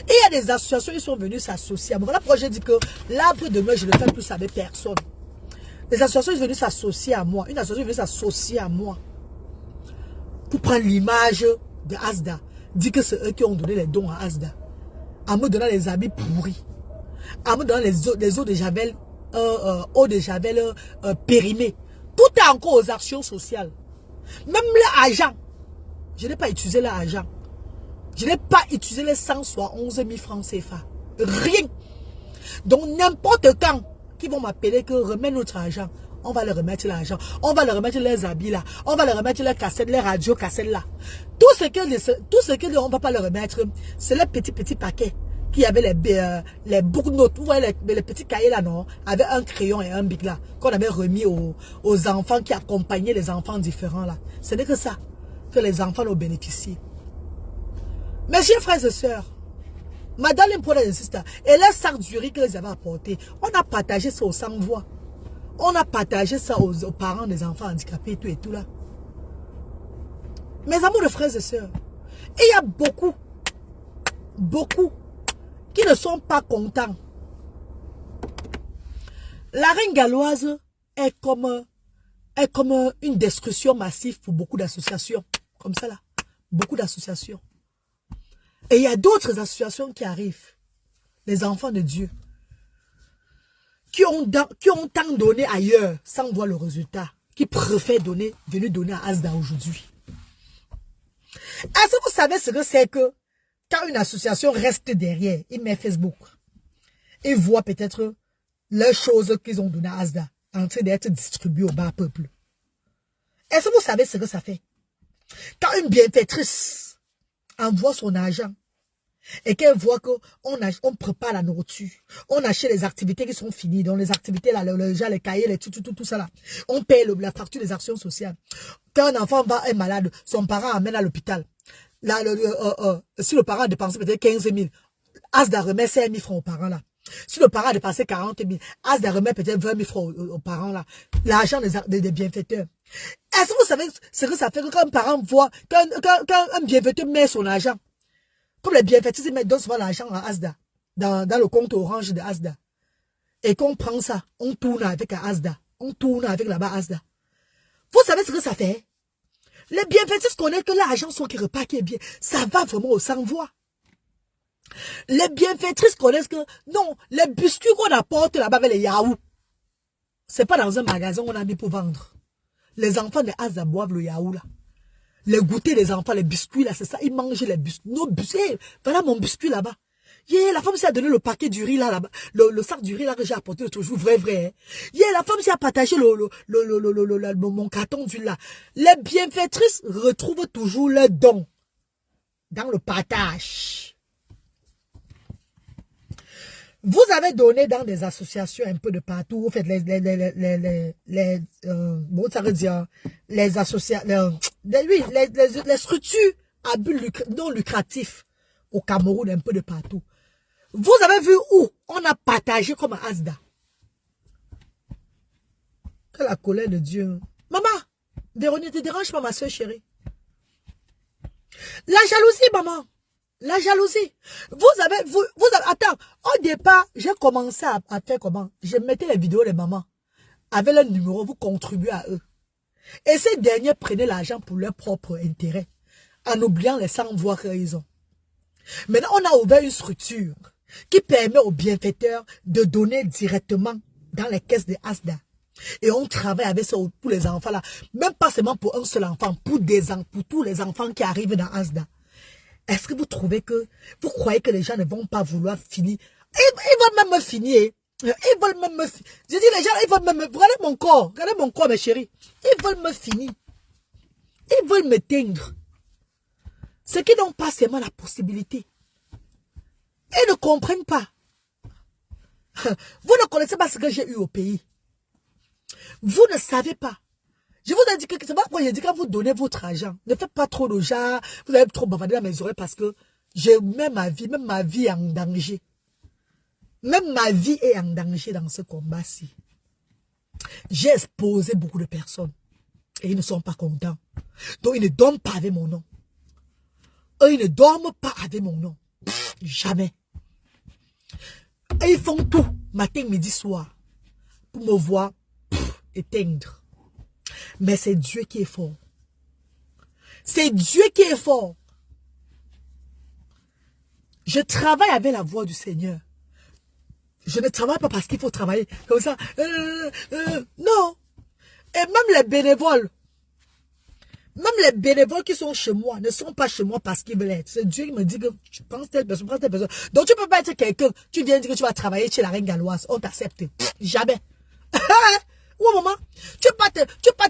Et il y a des associations qui sont venues s'associer à moi. Voilà pourquoi j'ai dit que l'arbre de moi, je ne le fais plus avec personne. Les associations sont venues s'associer à moi. Une association est venue s'associer à moi. Pour prendre l'image de Asda. Dire que c'est eux qui ont donné les dons à Asda. En me donnant les habits pourris. En me donnant les eaux de Javel, périmées. Tout est encore aux actions sociales. Même l'argent. Je n'ai pas utilisé l'argent. Je n'ai pas utilisé les 171 000 francs CFA. Rien. Donc n'importe quand qu'ils vont m'appeler que remet notre argent, on va leur remettre l'argent. On va leur remettre les habits là. On va leur remettre les cassettes, les radios cassettes là. Tout ce que on ne va pas leur remettre, c'est les petits paquets qui avaient les bournotes. Vous voyez les petits cahiers là, non? Avec un crayon et un bic là. Qu'on avait remis aux enfants qui accompagnaient les enfants différents là. Ce n'est que ça que les enfants ont bénéficié. Mes chers frères et sœurs, madame les insiste, et les sacs du riz que les avaient apportés, on a partagé ça aux sans-voix. On a partagé ça aux parents des enfants handicapés et tout là. Mes amours de frères et sœurs, il y a beaucoup qui ne sont pas contents. La reine galloise est comme une destruction massive pour beaucoup d'associations. Comme ça là, beaucoup d'associations. Et il y a d'autres associations qui arrivent. Les enfants de Dieu. Qui ont tant donné ailleurs sans voir le résultat. Qui préfèrent venir donner à Asda aujourd'hui. Est-ce que vous savez ce que c'est que quand une association reste derrière, il met Facebook. Il voit peut-être les choses qu'ils ont données à Asda en train d'être distribuées au bas peuple. Est-ce que vous savez ce que ça fait? Quand une bienfaitrice envoie son argent et qu'elle voit qu'on prépare la nourriture, on achète les activités qui sont finies, donc les activités là, les cahiers, tout ça là, on paye la facture des actions sociales. Quand un enfant est malade, son parent amène à l'hôpital. Là, si le parent a dépensé peut-être 15 000, Asda remet 5 000 francs aux parents là. Si le parent a dépensé 40 000, Asda remet peut-être 20 000 francs aux parents là. L'argent des bienfaiteurs. Est-ce que vous savez ce que ça fait quand un parent voit, quand un bienfaiteur met son argent, comme les bienfaiteurs ils mettent souvent l'argent à Asda, dans le compte orange de Asda, et qu'on prend ça, on tourne avec Asda, on tourne avec là-bas Asda. Vous savez ce que ça fait? Les bienfaiteurs connaissent que l'argent sont qui repart qui est bien, ça va vraiment au sans-voix. Les bienfaitrices connaissent que, non, les biscuits qu'on apporte là-bas avec les yaourts, c'est pas dans un magasin qu'on a mis pour vendre. Les enfants de Asda boivent le yaourt là. Les goûters des enfants, les biscuits là, c'est ça, ils mangent les biscuits. Nos biscuits, voilà mon biscuit là-bas. La femme s'est donné le paquet du riz là-bas, le sac du riz là que j'ai apporté l'autre jour, vrai. Hein. La femme s'est partagé mon carton d'huile là. Les bienfaitrices retrouvent toujours leurs dons dans le partage. Vous avez donné dans des associations un peu de partout. Vous faites les structures à but non lucratif au Cameroun un peu de partout. Vous avez vu où on a partagé comme Asda. Que la colère de Dieu. Maman, Véronique, te dérange pas ma soeur chérie. La jalousie, maman. La jalousie. Vous avez, attends, au départ, j'ai commencé à faire comment? Je mettais les vidéos des mamans. Avec le numéro, vous contribuez à eux. Et ces derniers prenaient l'argent pour leur propre intérêt. En oubliant les sans-voix qu'ils ont. Maintenant, on a ouvert une structure qui permet aux bienfaiteurs de donner directement dans les caisses de Asda. Et on travaille avec ça pour les enfants là. Même pas seulement pour un seul enfant, pour tous les enfants qui arrivent dans Asda. Est-ce que vous croyez que les gens ne vont pas vouloir finir? Ils veulent même me finir. Ils veulent même me finir. Je dis, les gens, ils veulent même me... Regardez mon corps, mes chéris. Ils veulent me finir. Ils veulent me teindre. Ceux qui n'ont pas seulement la possibilité. Ils ne comprennent pas. Vous ne connaissez pas ce que j'ai eu au pays. Vous ne savez pas. Je vous ai dit que c'est pas pourquoi j'ai dit quand vous donnez votre argent, ne faites pas trop de gens, vous allez trop bavarder dans mes oreilles parce que j'ai même ma vie est en danger. Même ma vie est en danger dans ce combat-ci. J'ai exposé beaucoup de personnes. Et ils ne sont pas contents. Donc, ils ne dorment pas avec mon nom. Eux, ils ne dorment pas avec mon nom. Jamais. Et ils font tout, matin, midi, soir, pour me voir éteindre. Mais c'est Dieu qui est fort. C'est Dieu qui est fort. Je travaille avec la voix du Seigneur. Je ne travaille pas parce qu'il faut travailler comme ça. Non. Et même les bénévoles qui sont chez moi ne sont pas chez moi parce qu'ils veulent être. C'est Dieu qui me dit que tu penses telle personne, prends telle personne. Donc tu ne peux pas être quelqu'un, tu viens dire que tu vas travailler chez la reine galloise. On t'accepte. Jamais. Ou au moment, tu peux pas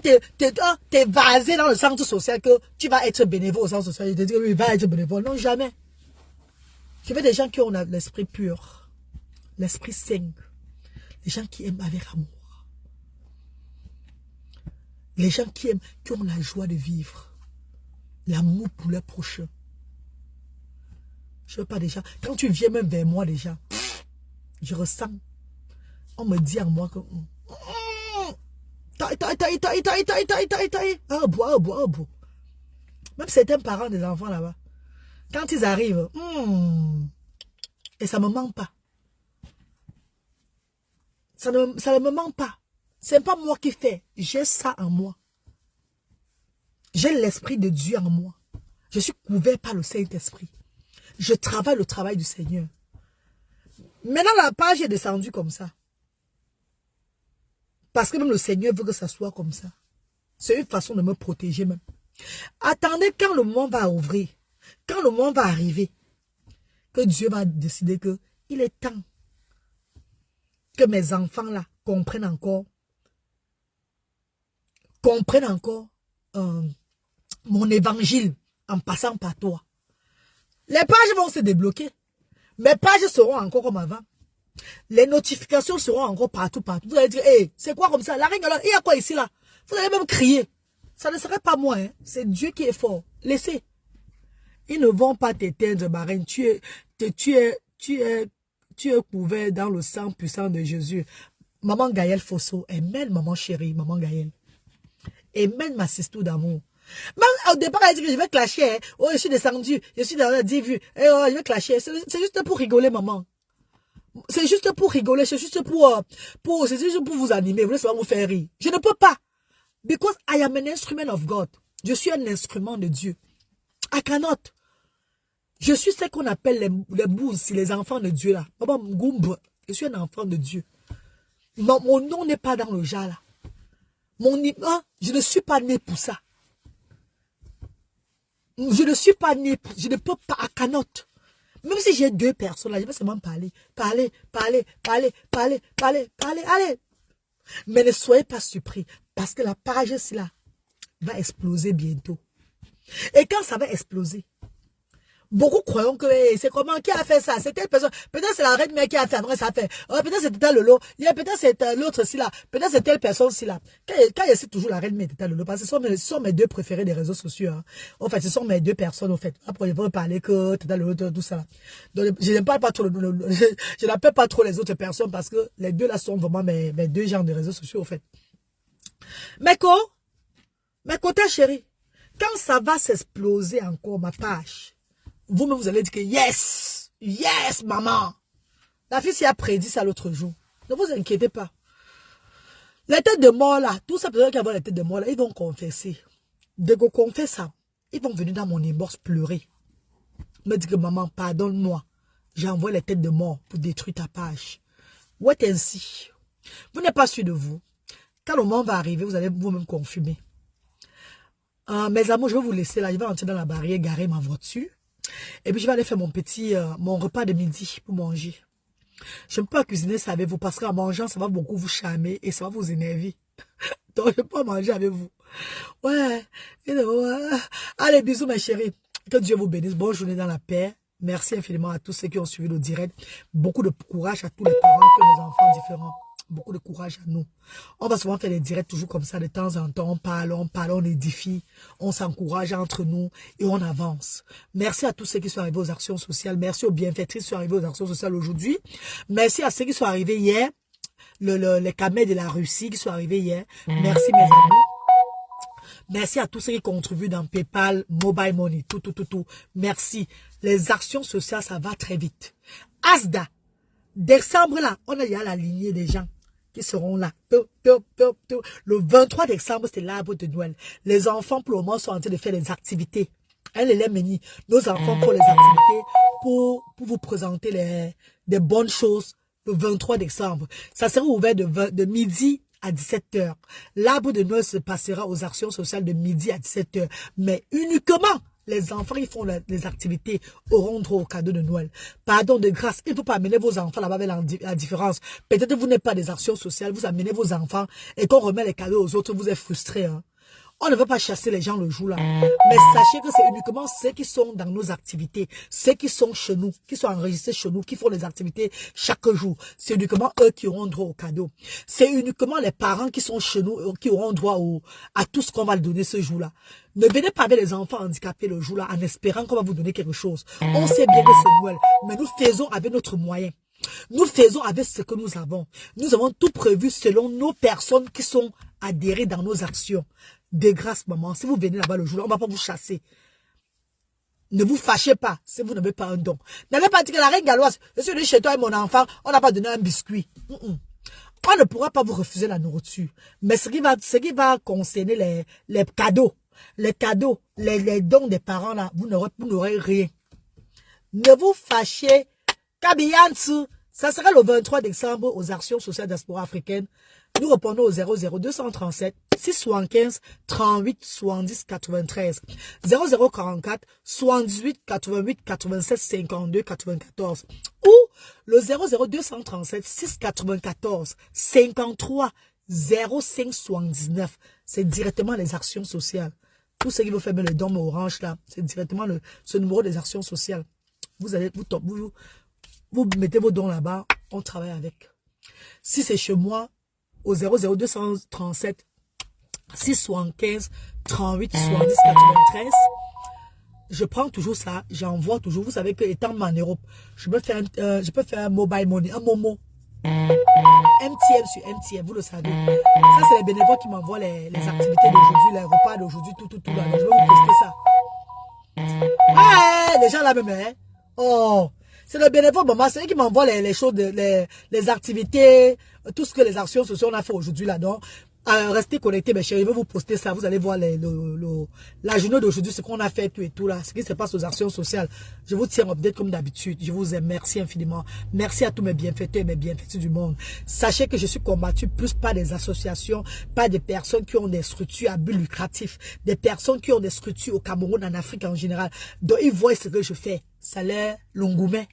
t'évaser dans le centre social que tu vas être bénévole au centre social. Il te dit que oui, va être bénévole. Non, jamais. Je veux des gens qui ont l'esprit pur, l'esprit saint, les gens qui aiment avec amour, les gens qui aiment, qui ont la joie de vivre, l'amour pour leur prochain. Je veux pas des gens, quand tu viens même vers moi déjà, je ressens, on me dit en moi que bois. Même certains parents des enfants là-bas, quand ils arrivent, et ça ne me manque pas. Ça ne me manque pas. Ce n'est pas moi qui fais. J'ai ça en moi. J'ai l'esprit de Dieu en moi. Je suis couvert par le Saint-Esprit. Je travaille le travail du Seigneur. Maintenant, la page est descendue comme ça. Parce que même le Seigneur veut que ça soit comme ça. C'est une façon de me protéger même. Attendez quand le moment va ouvrir. Quand le moment va arriver. Que Dieu va décider que il est temps que mes enfants là comprennent encore mon évangile en passant par toi. Les pages vont se débloquer. Mes pages seront encore comme avant. Les notifications seront encore partout. Vous allez dire, hey, c'est quoi comme ça? La règle, il y a quoi ici là? Vous allez même crier. Ça ne serait pas moi, hein. C'est Dieu qui est fort. Laissez. Ils ne vont pas t'éteindre, Marine. Tu es couvert dans le sang puissant de Jésus. Maman Gaëlle Fosso, amen, maman chérie, maman Gaëlle. Amen, ma sister d'amour. Même au départ, elle dit que je vais clasher. Hein. Oh, je suis descendu, je suis dans la 10 vues. Et oh, je vais clasher. C'est juste pour rigoler, maman. C'est juste pour rigoler, c'est juste pour vous animer. Vous laissez pas vous faire rire. Je ne peux pas. Because I am an instrument of God. Je suis un instrument de Dieu. I cannot. Je suis ce qu'on appelle les bouses, les enfants de Dieu là. Je suis un enfant de Dieu. Mon nom n'est pas dans le jar là. Je ne suis pas né pour ça. Je ne suis pas né pour... Je ne peux pas, I cannot. Même si j'ai 2 personnes là, je vais seulement parler. Allez. Mais ne soyez pas surpris. Parce que la page ici là va exploser bientôt. Et quand ça va exploser, beaucoup croyons que c'est comment, qui a fait ça? C'est telle personne. Peut-être c'est la reine mère qui a fait après ça fait. Peut-être c'est Tata Lolo. Peut-être c'est l'autre ci là. Peut-être c'est telle personne ci là. Quand je cite toujours la reine mère Tata Lolo, parce que ce sont mes 2 préférés des réseaux sociaux. Hein. En fait, ce sont mes 2 personnes en fait. Après, je vais parler que Tata Lolo, tout ça là. Donc, je n'aime pas trop je n'appelle pas trop les autres personnes parce que les 2 là sont vraiment mes 2 genres de réseaux sociaux en fait. Mais ta chérie, quand ça va s'exploser encore ma page, vous-même vous allez dire que yes, maman. La fille s'y a prédit ça l'autre jour. Ne vous inquiétez pas. Les têtes de mort là, tout ça peut-être qu'avoir les têtes de mort là, ils vont confesser. Dès qu'on confesse ça, ils vont venir dans mon inbox pleurer. Me dire que maman, pardonne-moi. J'envoie les têtes de mort pour détruire ta page. Wait ainsi. Vous n'êtes pas sûr de vous. Quand le moment va arriver, vous allez vous-même confumer. Mes amours, je vais vous laisser là. Je vais entrer dans la barrière, garer ma voiture. Et puis je vais aller faire mon repas de midi pour manger. Je ne peux pas cuisiner ça avec vous parce qu'en mangeant, ça va beaucoup vous charmer et ça va vous énerver. Donc je ne peux pas manger avec vous. Ouais. Allez, bisous mes chéris. Que Dieu vous bénisse. Bonne journée dans la paix. Merci infiniment à tous ceux qui ont suivi le direct. Beaucoup de courage à tous les parents que nos enfants différents. Beaucoup de courage à nous. On va souvent faire des directs toujours comme ça de temps en temps. On parle, on édifie, on s'encourage entre nous et on avance. Merci à tous ceux qui sont arrivés aux actions sociales. Merci aux bienfaitrices qui sont arrivées aux actions sociales aujourd'hui. Merci à ceux qui sont arrivés hier. Les camés de la Russie qui sont arrivés hier. Merci mes amis. Merci à tous ceux qui contribuent dans PayPal, Mobile Money, tout. Merci. Les actions sociales, ça va très vite. Asda, décembre là, on a déjà la lignée des gens qui seront là. Le 23 décembre, c'est l'arbre de Noël. Les enfants, pour le moment, sont en train de faire des activités. Nos enfants font les activités pour vous présenter des bonnes choses le 23 décembre. Ça sera ouvert de midi à 17h. L'arbre de Noël se passera aux actions sociales de midi à 17h. Mais uniquement les enfants qui font les activités auront droit au cadeau de Noël. Pardon de grâce, il ne faut pas amener vos enfants là-bas avec la différence. Peut-être que vous n'êtes pas des actions sociales, vous amenez vos enfants et qu'on remet les cadeaux aux autres, vous êtes frustrés. Hein? On ne veut pas chasser les gens le jour là. Mais sachez que c'est uniquement ceux qui sont dans nos activités, ceux qui sont chez nous, qui sont enregistrés chez nous, qui font les activités chaque jour. C'est uniquement eux qui auront droit au cadeau. C'est uniquement les parents qui sont chez nous qui auront droit à tout ce qu'on va leur donner ce jour-là. Ne venez pas avec les enfants handicapés le jour-là en espérant qu'on va vous donner quelque chose. On sait bien que c'est Noël, mais nous faisons avec notre moyen. Nous faisons avec ce que nous avons. Nous avons tout prévu selon nos personnes qui sont adhérées dans nos actions. De grâce, maman, si vous venez là-bas le jour-là, on ne va pas vous chasser. Ne vous fâchez pas si vous n'avez pas un don. N'avez pas dit que la reine galloise, je suis venue chez toi et mon enfant, on n'a pas donné un biscuit. On ne pourra pas vous refuser la nourriture. Mais ce qui va concerner les cadeaux, les dons des parents, là, vous n'aurez rien. Ne vous fâchez. Kabiyansu, ça sera le 23 décembre aux actions sociales diaspora africaine. Nous répondons au 00237 675 38 70 93 0044 78 88 87 52 94 ou le 00237 694 53 05 79. C'est directement les actions sociales. Tout ce qui veut faire le don orange là, c'est directement ce numéro des actions sociales. Vous mettez vos dons là-bas, on travaille avec. Si c'est chez moi, au 00237 675 38 70 93, je prends toujours ça, j'envoie toujours. Vous savez que étant en Europe, je peux faire un mobile money, un Momo. MTM sur MTM, vous le savez. Ça, c'est les bénévoles qui m'envoient les activités d'aujourd'hui, les repas d'aujourd'hui, tout là. Donc, je vais vous poster ça. Ah, les gens là même, hein? Oh! C'est le bénévole, maman, c'est eux qui m'envoient les choses, les activités, tout ce que les actions sociales on a fait aujourd'hui là-dedans. Restez connectés, mes chéris, je vais vous poster ça, vous allez voir la journée d'aujourd'hui, ce qu'on a fait, tout et tout là, ce qui se passe aux actions sociales. Je vous tiens update comme d'habitude, je vous aime, merci infiniment. Merci à tous mes bienfaiteurs et mes bienfaiteurs du monde. Sachez que je suis combattu plus par des associations, par des personnes qui ont des structures à but lucratif, des personnes qui ont des structures au Cameroun, en Afrique en général. Donc ils voient ce que je fais, ça les l'ongoumet.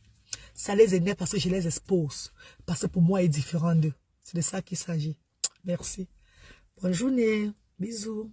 Ça les énerve parce que je les expose. Parce que pour moi, il est différent d'eux. C'est de ça qu'il s'agit. Merci. Bonne journée. Bisous.